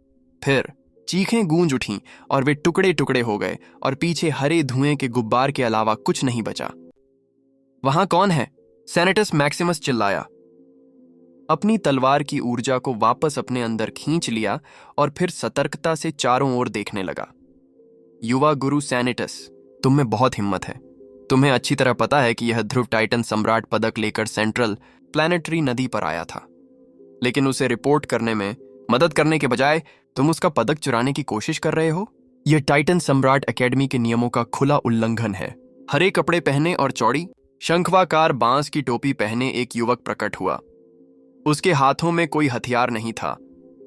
फिर चीखें गूंज उठीं और वे टुकड़े टुकड़े हो गए और पीछे हरे धुएं के गुब्बार के अलावा कुछ नहीं बचा। वहां कौन है? सेनेटस मैक्सिमस चिल्लाया। अपनी तलवार की ऊर्जा को वापस अपने अंदर खींच लिया और फिर सतर्कता से चारों ओर देखने लगा। युवा गुरु सेनेटस, तुम में बहुत हिम्मत है। तुम्हें अच्छी तरह पता है कि यह ध्रुव टाइटन सम्राट पदक लेकर सेंट्रल प्लैनेटरी नदी पर आया था, लेकिन उसे रिपोर्ट करने में मदद करने के बजाय तुम उसका पदक चुराने की कोशिश कर रहे हो। यह टाइटन सम्राट एकेडमी के नियमों का खुला उल्लंघन है। हरे कपड़े पहने और चौड़ी शंखवाकार बांस की टोपी पहने एक युवक प्रकट हुआ। उसके हाथों में कोई हथियार नहीं था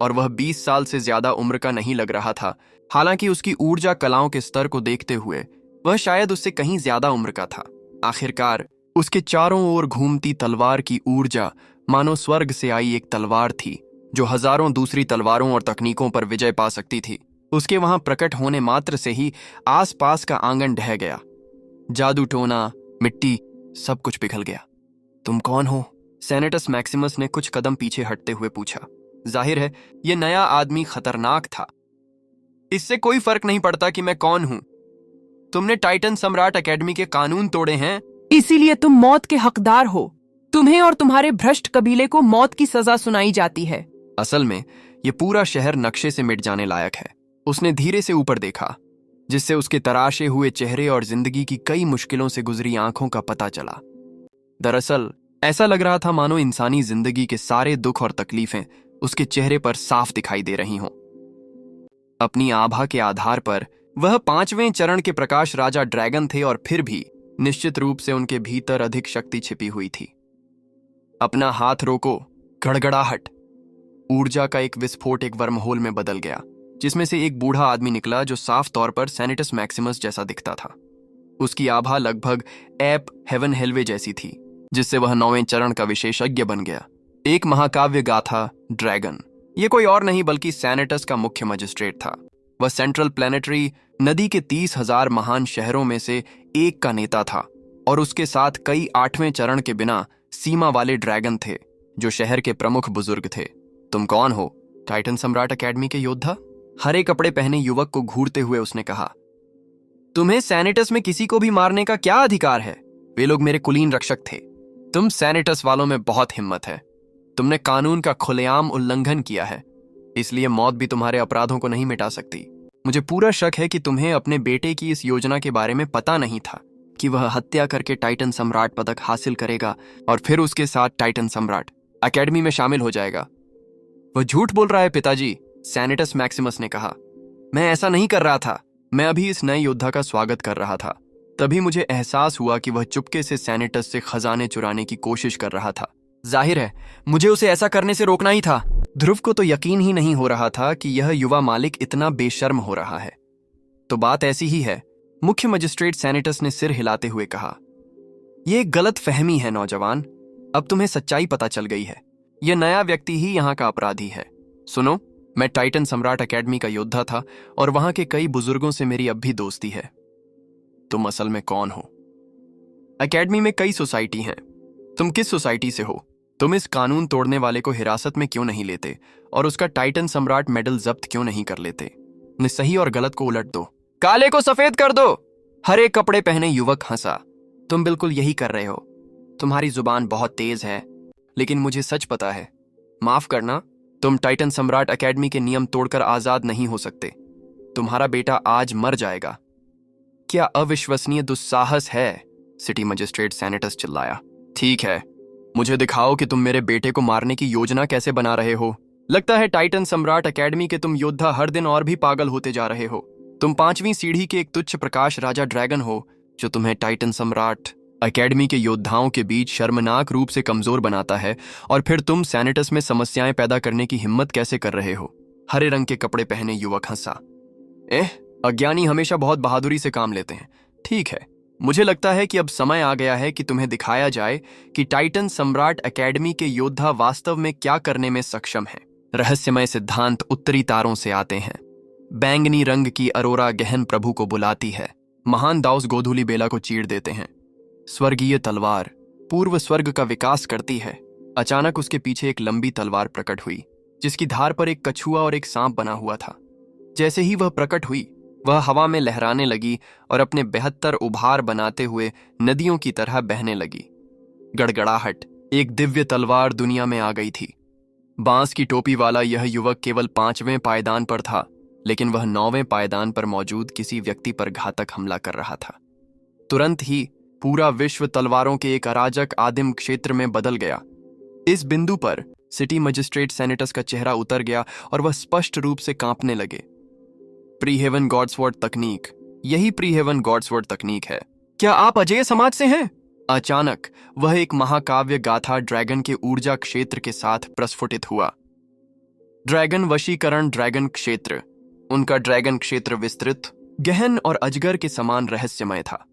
और वह 20 साल से ज्यादा उम्र का नहीं लग रहा था। हालांकि उसकी ऊर्जा कलाओं के स्तर को देखते हुए वह शायद उससे कहीं ज्यादा उम्र का था। आखिरकार उसके चारों ओर घूमती तलवार की ऊर्जा मानो स्वर्ग से आई एक तलवार थी जो हजारों दूसरी तलवारों और तकनीकों पर विजय पा सकती थी। उसके वहां प्रकट होने मात्र से ही आसपास का आंगन ढह गया। जादू टोना, मिट्टी, सब कुछ पिघल गया। तुम कौन हो? सेनेटस मैक्सिमस ने कुछ कदम पीछे हटते हुए पूछा। जाहिर है यह नया आदमी खतरनाक था। इससे कोई फर्क नहीं पड़ता कि मैं कौन हूं। तुमने टाइटन सम्राट एकेडमी के कानून तोड़े हैं, इसीलिए तुम मौत के हकदार हो। तुम्हें और तुम्हारे भ्रष्ट कबीले को मौत की सजा सुनाई जाती है। असल में यह पूरा शहर नक्शे से मिट जाने लायक है। उसने धीरे से ऊपर देखा, जिससे उसके तराशे हुए चेहरे और जिंदगी की कई मुश्किलों से गुजरी आंखों का पता चला। दरअसल ऐसा लग रहा था मानो इंसानी जिंदगी के सारे दुख और तकलीफें उसके चेहरे पर साफ दिखाई दे रही हों। अपनी आभा के आधार पर वह 5वें चरण के प्रकाश राजा ड्रैगन थे, और फिर भी निश्चित रूप से उनके भीतर अधिक शक्ति छिपी हुई थी। अपना हाथ रोको। गड़गड़ाहट। ऊर्जा का एक विस्फोट एक वर्महोल में बदल गया, जिसमें से एक बूढ़ा आदमी निकला जो साफ तौर पर सेनेटस मैक्सिमस जैसा दिखता था। उसकी आभा लगभग एप हेवन हेलवे जैसी थी, जिससे वह 9वें चरण का विशेषज्ञ बन गया। एक महाकाव्य गाथा ड्रैगन। ये कोई और नहीं बल्कि सेनेटस का मुख्य मजिस्ट्रेट था। वह सेंट्रल प्लैनेटरी नदी के 30,000 महान शहरों में से एक का नेता था, और उसके साथ कई 8वें चरण के बिना सीमा वाले ड्रैगन थे जो शहर के प्रमुख बुजुर्ग थे। तुम कौन हो? टाइटन सम्राट एकेडमी के योद्धा? हरे कपड़े पहने युवक को घूरते हुए उसने कहा। तुम्हें सेनेटस में किसी को भी मारने का क्या अधिकार है? वे लोग मेरे कुलीन रक्षक थे। तुम सेनेटस वालों में बहुत हिम्मत है। तुमने कानून का खुलेआम उल्लंघन किया है, इसलिए मौत भी तुम्हारे अपराधों को नहीं मिटा सकती। मुझे पूरा शक है कि तुम्हें अपने बेटे की इस योजना के बारे में पता नहीं था कि वह हत्या करके टाइटन सम्राट पदक हासिल करेगा और फिर उसके साथ टाइटन सम्राट एकेडमी में शामिल हो जाएगा। वह झूठ बोल रहा है पिताजी, सेनेटस मैक्सिमस ने कहा। मैं ऐसा नहीं कर रहा था। मैं अभी इस नए योद्धा का स्वागत कर रहा था। तभी मुझे एहसास हुआ कि वह चुपके से सेनेटस से खजाने चुराने की कोशिश कर रहा था। जाहिर है मुझे उसे ऐसा करने से रोकना ही था। ध्रुव को तो यकीन ही नहीं हो रहा था कि यह युवा मालिक इतना बेशर्म हो रहा है। तो बात ऐसी ही है, मुख्य मजिस्ट्रेट सेनेटस ने सिर हिलाते हुए कहा। यह एक गलत फहमी है नौजवान। अब तुम्हें सच्चाई पता चल गई है। यह नया व्यक्ति ही यहाँ का अपराधी है। सुनो, मैं टाइटन सम्राट एकेडमी का योद्धा था और वहां के कई बुजुर्गों से मेरी अब भी दोस्ती है। तुम असल में कौन हो? एकेडमी में कई सोसाइटी हैं। तुम किस सोसाइटी से हो? तुम इस कानून तोड़ने वाले को हिरासत में क्यों नहीं लेते और उसका टाइटन सम्राट मेडल जब्त क्यों नहीं कर लेते? सही और गलत को उलट दो, काले को सफेद कर दो। हरे कपड़े पहने युवक हंसा। तुम बिल्कुल यही कर रहे हो। तुम्हारी जुबान बहुत तेज है, लेकिन मुझे सच पता है। माफ करना, तुम टाइटन सम्राट एकेडमी के नियम तोड़कर आजाद नहीं हो सकते। तुम्हारा बेटा आज मर जाएगा। क्या अविश्वसनीय दुस्साहस है, सिटी मजिस्ट्रेट सैनिटस चिल्लाया। ठीक है, मुझे दिखाओ कि तुम मेरे बेटे को मारने की योजना कैसे बना रहे हो। लगता है टाइटन सम्राट एकेडमी के तुम योद्धा हर दिन और भी पागल होते जा रहे हो। तुम 5वीं सीढ़ी के एक तुच्छ प्रकाश राजा ड्रैगन हो, जो तुम्हें टाइटन सम्राट एकेडमी के योद्धाओं के बीच शर्मनाक रूप से कमजोर बनाता है, और फिर तुम सैनिटस में समस्याएं पैदा करने की हिम्मत कैसे कर रहे हो? हरे रंग के कपड़े पहने युवक हंसा। अज्ञानी हमेशा बहुत बहादुरी से काम लेते हैं। ठीक है, मुझे लगता है कि अब समय आ गया है कि तुम्हें दिखाया जाए कि टाइटन सम्राट एकेडमी के योद्धा वास्तव में क्या करने में सक्षम हैं। रहस्यमय सिद्धांत उत्तरी तारों से आते हैं। बैंगनी रंग की अरोरा गहन प्रभु को बुलाती है। महान दाउस गोधूली बेला को चीर देते हैं। स्वर्गीय तलवार पूर्व स्वर्ग का विकास करती है। अचानक उसके पीछे एक लंबी तलवार प्रकट हुई, जिसकी धार पर एक कछुआ और एक सांप बना हुआ था। जैसे ही वह प्रकट हुई, वह हवा में लहराने लगी और अपने 72 उभार बनाते हुए नदियों की तरह बहने लगी। गड़गड़ाहट, एक दिव्य तलवार दुनिया में आ गई थी। बांस की टोपी वाला यह युवक केवल 5वें पायदान पर था, लेकिन वह 9वें पायदान पर मौजूद किसी व्यक्ति पर घातक हमला कर रहा था। तुरंत ही पूरा विश्व तलवारों के एक अराजक आदिम क्षेत्र में बदल गया। इस बिंदु पर सिटी मजिस्ट्रेट सैनिटस का चेहरा उतर गया और वह स्पष्ट रूप से कांपने लगे। प्रीहेवन गॉड्सवर्ड तकनीक, यही प्रीहेवन गॉड्सवर्ड तकनीक है। क्या आप अजय समाज से हैं? अचानक वह एक महाकाव्य गाथा ड्रैगन के ऊर्जा क्षेत्र के साथ प्रस्फुटित हुआ। ड्रैगन वशीकरण ड्रैगन क्षेत्र। उनका ड्रैगन क्षेत्र विस्तृत, गहन और अजगर के समान रहस्यमय था।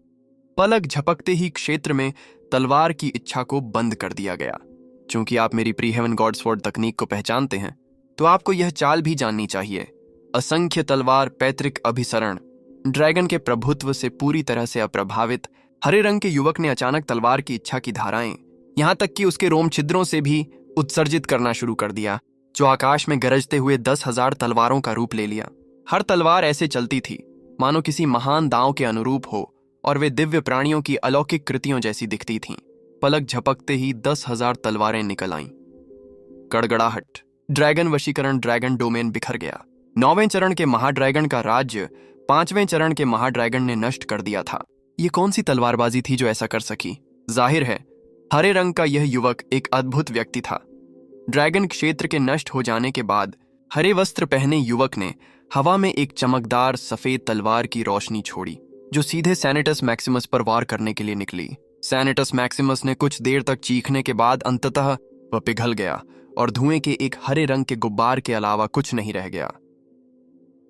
पलक झपकते ही क्षेत्र में तलवार की इच्छा को बंद कर दिया गया। चूंकि आप मेरी प्रीहेवन गॉड्सवर्ड तकनीक को पहचानते हैं, तो आपको यह चाल भी जाननी चाहिए। असंख्य तलवार पैतृक अभिसरण। ड्रैगन के प्रभुत्व से पूरी तरह से अप्रभावित हरे रंग के युवक ने अचानक तलवार की इच्छा की धाराएं, यहां तक कि उसके रोम छिद्रों से भी उत्सर्जित करना शुरू कर दिया, जो आकाश में गरजते हुए 10,000 तलवारों का रूप ले लिया। हर तलवार ऐसे चलती थी मानो किसी महान दांव के अनुरूप हो, और वे दिव्य प्राणियों की अलौकिक कृतियों जैसी दिखती थीं। पलक झपकते ही 10,000 तलवारें निकल आईं। गड़गड़ाहट, ड्रैगन वशीकरण ड्रैगन डोमेन बिखर गया। 9वें चरण के महाड्रैगन का राज्य 5वें चरण के महाड्रैगन ने नष्ट कर दिया था। ये कौन सी तलवारबाजी थी जो ऐसा कर सकी? जाहिर है, हरे रंग का यह युवक एक अद्भुत व्यक्ति था। ड्रैगन क्षेत्र के नष्ट हो जाने के बाद हरे वस्त्र पहने युवक ने हवा में एक चमकदार सफेद तलवार की रोशनी छोड़ी, जो सीधे सैनिटस मैक्सिमस पर वार करने के लिए निकली। सैनिटस मैक्सिमस ने कुछ देर तक चीखने के बाद अंततः वह पिघल गया और धुएं के एक हरे रंग के गुब्बार के अलावा कुछ नहीं रह गया।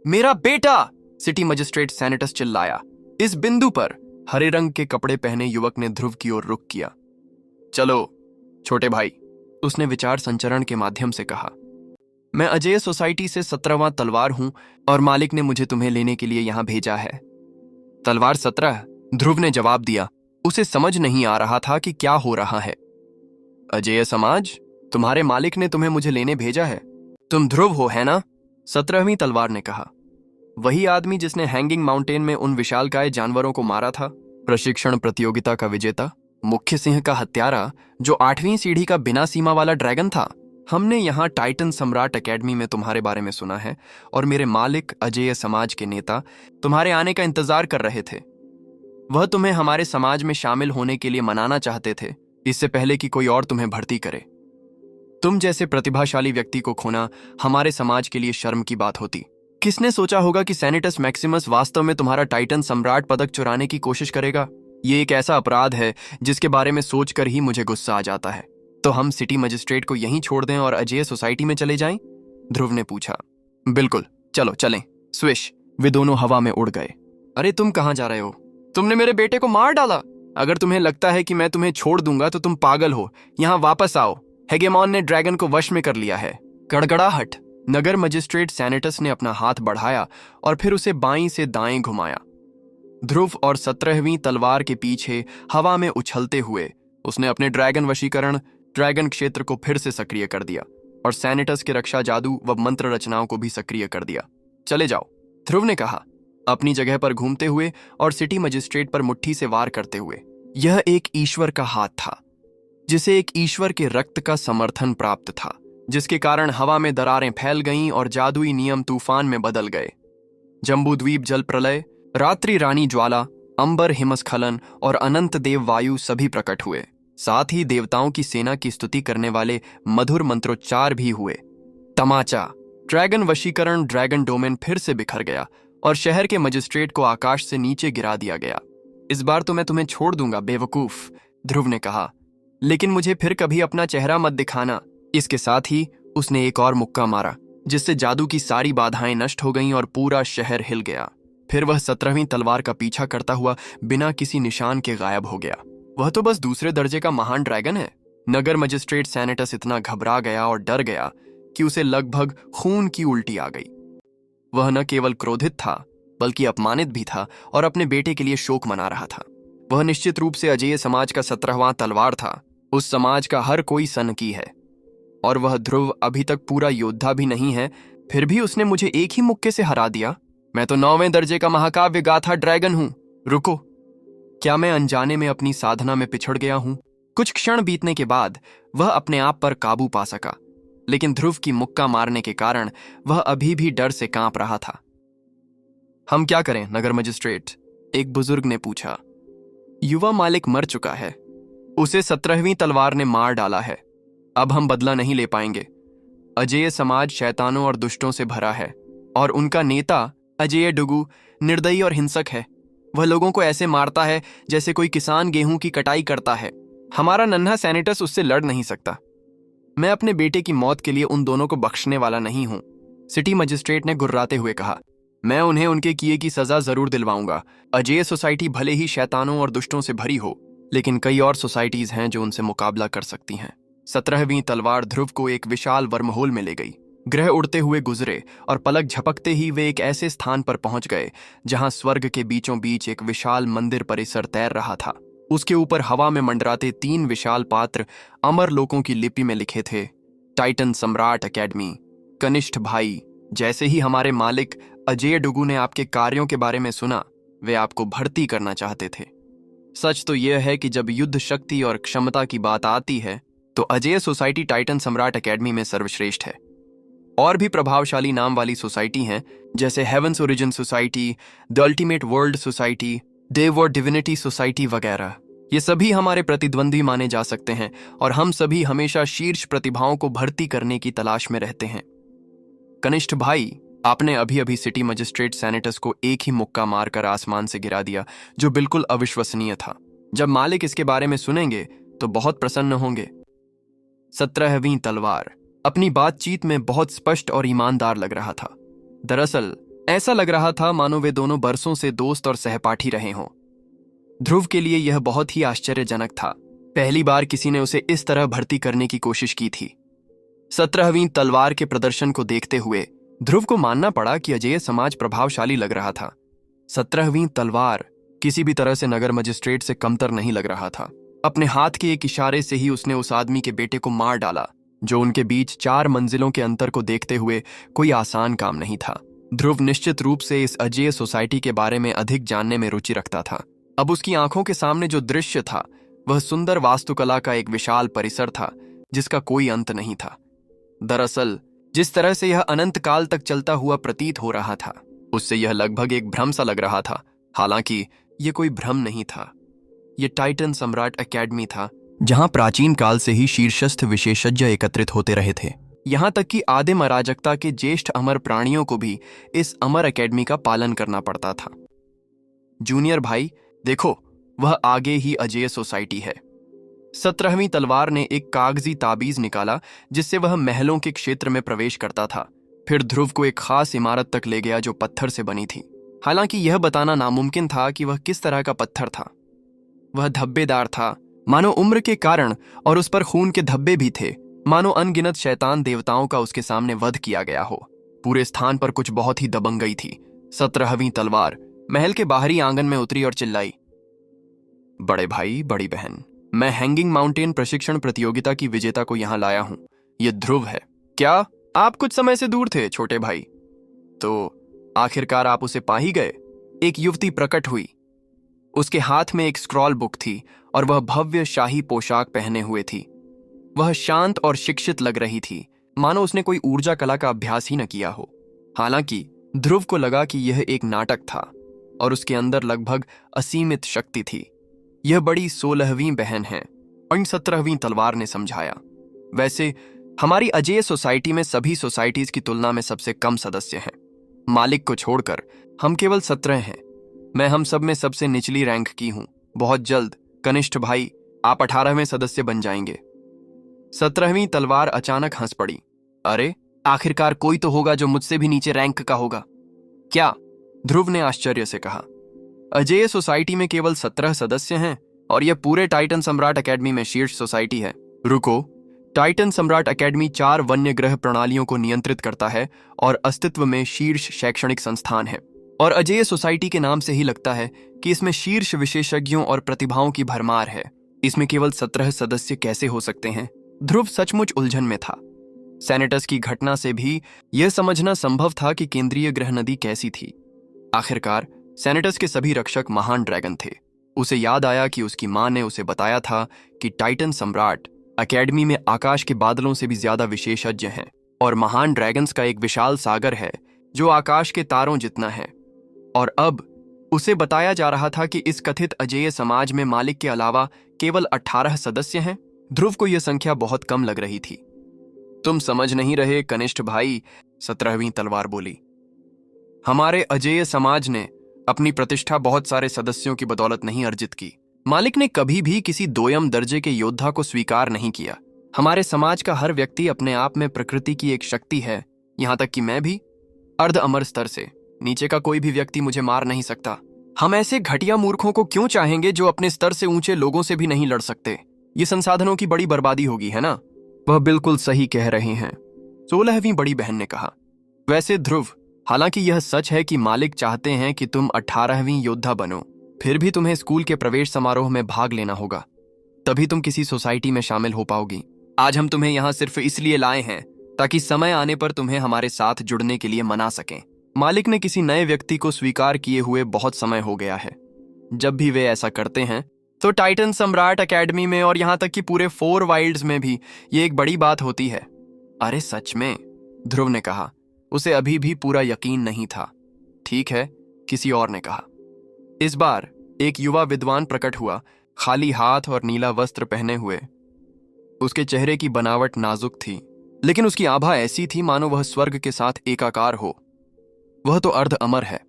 मेरा बेटा! सिटी मजिस्ट्रेट सैनिटस चिल्लाया। इस बिंदु पर हरे रंग के कपड़े पहने युवक ने ध्रुव की ओर रुख किया। चलो छोटे भाई, उसने विचार संचरण के माध्यम से कहा। मैं अजय सोसाइटी से 17वां तलवार हूं और मालिक ने मुझे तुम्हें लेने के लिए यहां भेजा है। तलवार 17? ध्रुव ने जवाब दिया। उसे समझ नहीं आ रहा था कि क्या हो रहा है। अजय समाज, तुम्हारे मालिक ने तुम्हें मुझे लेने भेजा है। तुम ध्रुव हो, है ना? 17वीं तलवार ने कहा। वही आदमी जिसने हैंगिंग माउंटेन में उन विशालकाय जानवरों को मारा था, प्रशिक्षण प्रतियोगिता का विजेता, मुख्य सिंह का हत्यारा, जो 8वीं सीढ़ी का बिना सीमा वाला ड्रैगन था। हमने यहाँ टाइटन सम्राट एकेडमी में तुम्हारे बारे में सुना है, और मेरे मालिक अजय समाज के नेता तुम्हारे आने का इंतजार कर रहे थे। वह तुम्हें हमारे समाज में शामिल होने के लिए मनाना चाहते थे, इससे पहले कि कोई और तुम्हें भर्ती करे। तुम जैसे प्रतिभाशाली व्यक्ति को खोना हमारे समाज के लिए शर्म की बात होती। किसने सोचा होगा कि सैनिटस मैक्सिमस वास्तव में तुम्हारा टाइटन सम्राट पदक चुराने की कोशिश करेगा? ये एक ऐसा अपराध है जिसके बारे में सोचकर ही मुझे गुस्सा आ जाता है। तो हम सिटी मजिस्ट्रेट को यहीं छोड़ दें और अजय सोसाइटी में चले जाएं? ध्रुव ने पूछा। बिल्कुल, चलो चलें। स्विश, वे दोनों हवा में उड़ गए। अरे तुम कहाँ जा रहे हो? तुमने मेरे बेटे को मार डाला। अगर तुम्हें लगता है कि मैं तुम्हें छोड़ दूंगा तो तुम पागल हो। यहाँ वापस आओ। हेगेमॉन ने ड्रैगन को वश में कर लिया है। गड़गड़ाहट, नगर मजिस्ट्रेट सैनिटस ने अपना हाथ बढ़ाया और फिर उसे बाईं से दाएं घुमाया। ध्रुव और 17वीं तलवार के पीछे हवा में उछलते हुए उसने अपने ड्रैगन वशीकरण ड्रैगन क्षेत्र को फिर से सक्रिय कर दिया और सैनिटस के रक्षा जादू व मंत्र रचनाओं को भी सक्रिय कर दिया। चले जाओ, ध्रुव ने कहा, अपनी जगह पर घूमते हुए और सिटी मजिस्ट्रेट पर मुट्ठी से वार करते हुए। यह एक ईश्वर का हाथ था, जिसे एक ईश्वर के रक्त का समर्थन प्राप्त था, जिसके कारण हवा में दरारें फैल गईं और जादुई नियम तूफान में बदल गए। जम्बूद्वीप जल प्रलय, रात्रि रानी ज्वाला, अंबर हिमस्खलन और अनंत देव वायु सभी प्रकट हुए। साथ ही देवताओं की सेना की स्तुति करने वाले मधुर मंत्रोच्चार भी हुए। तमाचा, ड्रैगन वशीकरण ड्रैगन डोमेन फिर से बिखर गया और शहर के मजिस्ट्रेट को आकाश से नीचे गिरा दिया गया। इस बार तो मैं तुम्हें छोड़ दूंगा बेवकूफ, ध्रुव ने कहा, लेकिन मुझे फिर कभी अपना चेहरा मत दिखाना। इसके साथ ही उसने एक और मुक्का मारा, जिससे जादू की सारी बाधाएं नष्ट हो गईं और पूरा शहर हिल गया। फिर वह 17वीं तलवार का पीछा करता हुआ बिना किसी निशान के गायब हो गया। वह तो बस दूसरे दर्जे का महान ड्रैगन है। नगर मजिस्ट्रेट सैनिटस इतना घबरा गया और डर गया कि उसे लगभग खून की उल्टी आ गई। वह न केवल क्रोधित था, बल्कि अपमानित भी था और अपने बेटे के लिए शोक मना रहा था। वह निश्चित रूप से अजेय समाज का 17वां तलवार था। उस समाज का हर कोई सनकी है, और वह ध्रुव अभी तक पूरा योद्धा भी नहीं है, फिर भी उसने मुझे एक ही मुक्के से हरा दिया। मैं तो 9वें दर्जे का महाकाव्य गाथा ड्रैगन हूं। रुको, क्या मैं अनजाने में अपनी साधना में पिछड़ गया हूं? कुछ क्षण बीतने के बाद वह अपने आप पर काबू पा सका, लेकिन ध्रुव की मुक्का मारने के कारण वह अभी भी डर से कांप रहा था। हम क्या करें नगर मजिस्ट्रेट? एक बुजुर्ग ने पूछा। युवा मालिक मर चुका है, उसे 17वीं तलवार ने मार डाला है। अब हम बदला नहीं ले पाएंगे। अजेय समाज शैतानों और दुष्टों से भरा है, और उनका नेता अजेय डुगु निर्दयी और हिंसक है। वह लोगों को ऐसे मारता है जैसे कोई किसान गेहूं की कटाई करता है। हमारा नन्हा सैनिटस उससे लड़ नहीं सकता। मैं अपने बेटे की मौत के लिए उन दोनों को बख्शने वाला नहीं हूं, सिटी मजिस्ट्रेट ने गुर्राते हुए कहा। मैं उन्हें उनके किए की सजा जरूर दिलवाऊंगा। अजेय सोसाइटी भले ही शैतानों और दुष्टों से भरी हो, लेकिन कई और सोसाइटीज हैं जो उनसे मुकाबला कर सकती हैं। 17वीं तलवार ध्रुव को एक विशाल वर्महोल में ले गई। ग्रह उड़ते हुए गुजरे और पलक झपकते ही वे एक ऐसे स्थान पर पहुंच गए जहां स्वर्ग के बीचों बीच एक विशाल मंदिर परिसर तैर रहा था। उसके ऊपर हवा में मंडराते 3 विशाल पात्र अमर लोकों की लिपि में लिखे थे, टाइटन सम्राट एकेडमी, कनिष्ठ भाई। जैसे ही हमारे मालिक अजेय डुगु ने आपके कार्यों के बारे में सुना, वे आपको भर्ती करना चाहते थे। सच तो यह है कि जब युद्ध शक्ति और क्षमता की बात आती है तो अजेय सोसाइटी टाइटन सम्राट एकेडमी में सर्वश्रेष्ठ है। और भी प्रभावशाली नाम वाली सोसाइटी हैं, जैसे heavens origin society, the ultimate world society, Dev और डिविनिटी सोसाइटी वगैरह। ये सभी हमारे प्रतिद्वंदी माने जा सकते हैं और हम सभी हमेशा शीर्ष प्रतिभाओं को भर्ती करने की तलाश में रहते हैं। कनिष्ठ भाई, आपने अभी अभी सिटी मजिस्ट्रेट सैनिटस को एक ही मुक्का मारकर आसमान से गिरा दिया, जो बिल्कुल अविश्वसनीय था। जब मालिक इसके बारे में सुनेंगे तो बहुत प्रसन्न होंगे। 17वीं तलवार अपनी बातचीत में बहुत स्पष्ट और ईमानदार लग रहा था। दरअसल ऐसा लग रहा था मानो वे दोनों बरसों से दोस्त और सहपाठी रहे हों। ध्रुव के लिए यह बहुत ही आश्चर्यजनक था। पहली बार किसी ने उसे इस तरह भर्ती करने की कोशिश की थी। 17वीं तलवार के प्रदर्शन को देखते हुए ध्रुव को मानना पड़ा कि अजेय समाज प्रभावशाली लग रहा था। 17वीं तलवार किसी भी तरह से नगर मजिस्ट्रेट से कमतर नहीं लग रहा था। अपने हाथ के एक इशारे से ही उसने उस आदमी के बेटे को मार डाला, जो उनके बीच 4 मंजिलों के अंतर को देखते हुए कोई आसान काम नहीं था। ध्रुव निश्चित रूप से इस अजेय सोसाइटी के बारे में अधिक जानने में रुचि रखता था। अब उसकी आंखों के सामने जो दृश्य था वह सुंदर वास्तुकला का एक विशाल परिसर था, जिसका कोई अंत नहीं था। दरअसल जिस तरह से यह अनंत काल तक चलता हुआ प्रतीत हो रहा था, उससे यह लगभग एक भ्रम सा लग रहा था। हालांकि यह कोई भ्रम नहीं था, यह टाइटन सम्राट एकेडमी था, जहां प्राचीन काल से ही शीर्षस्थ विशेषज्ञ एकत्रित होते रहे थे। यहां तक कि आदिम अराजकता के ज्येष्ठ अमर प्राणियों को भी इस अमर एकेडमी का पालन करना पड़ता था। जूनियर भाई देखो, वह आगे ही अजेय सोसाइटी है। 17वीं तलवार ने एक कागजी ताबीज निकाला, जिससे वह महलों के क्षेत्र में प्रवेश करता था। फिर ध्रुव को एक खास इमारत तक ले गया जो पत्थर से बनी थी। हालांकि यह बताना नामुमकिन था कि वह किस तरह का पत्थर था। वह धब्बेदार था, मानो उम्र के कारण, और उस पर खून के धब्बे भी थे, मानो अनगिनत शैतान देवताओं का उसके सामने वध किया गया हो। पूरे स्थान पर कुछ बहुत ही दबंगई थी। 17वीं तलवार महल के बाहरी आंगन में उतरी और चिल्लाई, बड़े भाई बड़ी बहन, मैं हैंगिंग माउंटेन प्रशिक्षण प्रतियोगिता की विजेता को यहाँ लाया हूँ। ये ध्रुव है। क्या आप कुछ समय से दूर थे छोटे भाई? तो आखिरकार आप उसे पा ही गए? एक युवती प्रकट हुई। उसके हाथ में एक स्क्रॉल बुक थी और वह भव्य शाही पोशाक पहने हुए थी। वह शांत और शिक्षित लग रही थी, मानो उसने कोई ऊर्जा कला का अभ्यास ही न किया हो। हालांकि ध्रुव को लगा कि यह एक नाटक था और उसके अंदर लगभग असीमित शक्ति थी। यह बड़ी 16वीं बहन है और 17वीं तलवार ने समझाया। वैसे हमारी अजेय सोसाइटी में सभी सोसाइटीज की तुलना में सबसे कम सदस्य हैं। मालिक को छोड़कर हम केवल 17 हैं। मैं हम सब में सबसे निचली रैंक की हूं। बहुत जल्द कनिष्ठ भाई आप 18वें सदस्य बन जाएंगे। 17वीं तलवार अचानक हंस पड़ी। अरे, आखिरकार कोई तो होगा जो मुझसे भी नीचे रैंक का होगा। क्या? ध्रुव ने आश्चर्य से कहा। अजेय सोसाइटी में केवल 17 सदस्य हैं और यह पूरे टाइटन सम्राट एकेडमी में शीर्ष सोसाइटी है। रुको, टाइटन सम्राट एकेडमी 4 वन्य ग्रह प्रणालियों को नियंत्रित करता है और अस्तित्व में शीर्ष शैक्षणिक संस्थान है। और अजेय सोसाइटी के नाम से ही लगता है कि इसमें शीर्ष विशेषज्ञों और प्रतिभाओं की भरमार है। इसमें केवल 17 सदस्य कैसे हो सकते हैं? ध्रुव सचमुच उलझन में था। सेनेटस की घटना से भी यह समझना संभव था कि केंद्रीय ग्रह नदी कैसी थी। आखिरकार सेनेटस के सभी रक्षक महान ड्रैगन थे। उसे याद आया कि उसकी मां ने उसे बताया था कि टाइटन सम्राट एकेडमी में आकाश के बादलों से भी ज्यादा विशेषज्ञ हैं और महान ड्रैगन्स का एक विशाल सागर है जो आकाश के तारों जितना है। और अब उसे बताया जा रहा था कि इस कथित अजेय समाज में मालिक के अलावा केवल 18 सदस्य हैं। ध्रुव को यह संख्या बहुत कम लग रही थी। तुम समझ नहीं रहे कनिष्ठ भाई, 17वीं तलवार बोली। हमारे अजेय समाज ने अपनी प्रतिष्ठा बहुत सारे सदस्यों की बदौलत नहीं अर्जित की। मालिक ने कभी भी किसी दोयम दर्जे के योद्धा को स्वीकार नहीं किया। हमारे समाज का हर व्यक्ति अपने आप में प्रकृति की एक शक्ति है, यहां तक कि मैं भी। अर्ध अमर स्तर से नीचे का कोई भी व्यक्ति मुझे मार नहीं सकता। हम ऐसे घटिया मूर्खों को क्यों चाहेंगे जो अपने स्तर से ऊंचे लोगों से भी नहीं लड़ सकते? ये संसाधनों की बड़ी बर्बादी होगी, है ना? वह बिल्कुल सही कह रहे हैं, 16वीं बड़ी बहन ने कहा। वैसे ध्रुव, हालांकि यह सच है कि मालिक चाहते हैं कि तुम 18वीं योद्धा बनो, फिर भी तुम्हें स्कूल के प्रवेश समारोह में भाग लेना होगा, तभी तुम किसी सोसाइटी में शामिल हो पाओगी। आज हम तुम्हें यहाँ सिर्फ इसलिए लाए हैं ताकि समय आने पर तुम्हें हमारे साथ जुड़ने के लिए मना सकें। मालिक ने किसी नए व्यक्ति को स्वीकार किए हुए बहुत समय हो गया है। जब भी वे ऐसा करते हैं तो टाइटन सम्राट एकेडमी में और यहाँ तक कि पूरे 4 वाइल्ड्स में भी ये एक बड़ी बात होती है। अरे सच में? ध्रुव ने कहा। उसे अभी भी पूरा यकीन नहीं था। ठीक है, किसी और ने कहा। इस बार एक युवा विद्वान प्रकट हुआ, खाली हाथ और नीला वस्त्र पहने हुए। उसके चेहरे की बनावट नाजुक थी, लेकिन उसकी आभा ऐसी थी मानो वह स्वर्ग के साथ एकाकार हो। वह तो अर्ध अमर है,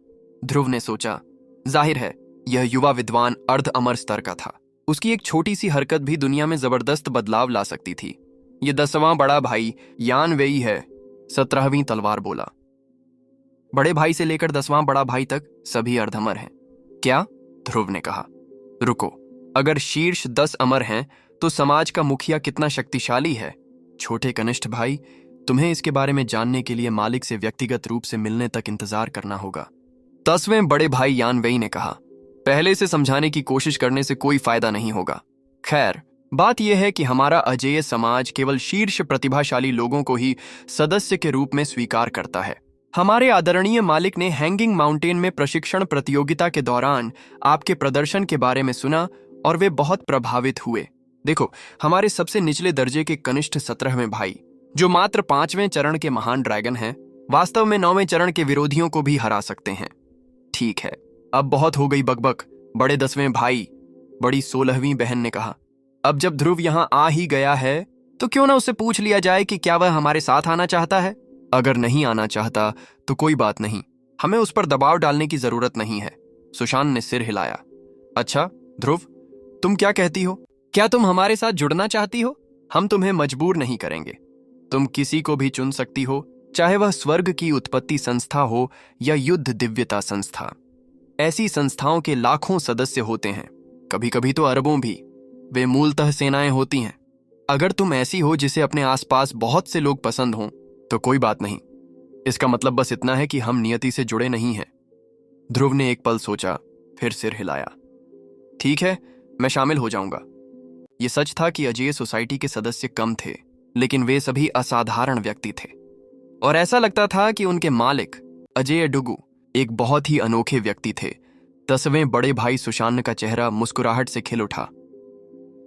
ध्रुव ने सोचा। जाहिर है यह युवा विद्वान अर्ध अमर स्तर का था। उसकी एक छोटी सी हरकत भी दुनिया में जबरदस्त बदलाव ला सकती थी। यह 10वां बड़ा भाई यान वेई है, 17वीं तलवार बोला। बड़े भाई से लेकर 10वां बड़ा भाई तक सभी अर्धअमर हैं। क्या? ध्रुव ने कहा। रुको, अगर शीर्ष 10 अमर हैं तो समाज का मुखिया कितना शक्तिशाली है? छोटे कनिष्ठ भाई, तुम्हें इसके बारे में जानने के लिए मालिक से व्यक्तिगत रूप से मिलने तक इंतजार करना होगा, 10वें बड़े भाई यान वेई ने कहा। पहले से समझाने की कोशिश करने से कोई फायदा नहीं होगा। खैर, बात यह है कि हमारा अजेय समाज केवल शीर्ष प्रतिभाशाली लोगों को ही सदस्य के रूप में स्वीकार करता है। हमारे आदरणीय मालिक ने हैंगिंग माउंटेन में प्रशिक्षण प्रतियोगिता के दौरान आपके प्रदर्शन के बारे में सुना और वे बहुत प्रभावित हुए। देखो, हमारे सबसे निचले दर्जे के कनिष्ठ 17वें भाई, जो मात्र 5वें चरण के महान ड्रैगन हैं, वास्तव में 9वें चरण के विरोधियों को भी हरा सकते हैं। ठीक है, अब बहुत हो गई बकबक, बड़े 10वें भाई, बड़ी 16वीं बहन ने कहा। अब जब ध्रुव यहाँ आ ही गया है तो क्यों ना उससे पूछ लिया जाए कि क्या वह हमारे साथ आना चाहता है। अगर नहीं आना चाहता तो कोई बात नहीं, हमें उस पर दबाव डालने की जरूरत नहीं है। सुशांत ने सिर हिलाया। अच्छा ध्रुव, तुम क्या कहती हो? क्या तुम हमारे साथ जुड़ना चाहती हो? हम तुम्हें मजबूर नहीं करेंगे। तुम किसी को भी चुन सकती हो, चाहे वह स्वर्ग की उत्पत्ति संस्था हो या युद्ध दिव्यता संस्था। ऐसी संस्थाओं के लाखों सदस्य होते हैं, कभी कभी तो अरबों भी। वे मूलतः सेनाएं होती हैं। अगर तुम ऐसी हो जिसे अपने आसपास बहुत से लोग पसंद हों तो कोई बात नहीं। इसका मतलब बस इतना है कि हम नियति से जुड़े नहीं हैं। ध्रुव ने एक पल सोचा, फिर सिर हिलाया। ठीक है, मैं शामिल हो जाऊंगा। ये सच था कि अजय सोसाइटी के सदस्य कम थे, लेकिन वे सभी असाधारण व्यक्ति थे। और ऐसा लगता था कि उनके मालिक अजय डुगु एक बहुत ही अनोखे व्यक्ति थे। 10वें बड़े भाई सुशांत का चेहरा मुस्कुराहट से खिल उठा।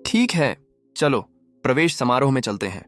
ठीक है, चलो प्रवेश समारोह में चलते हैं।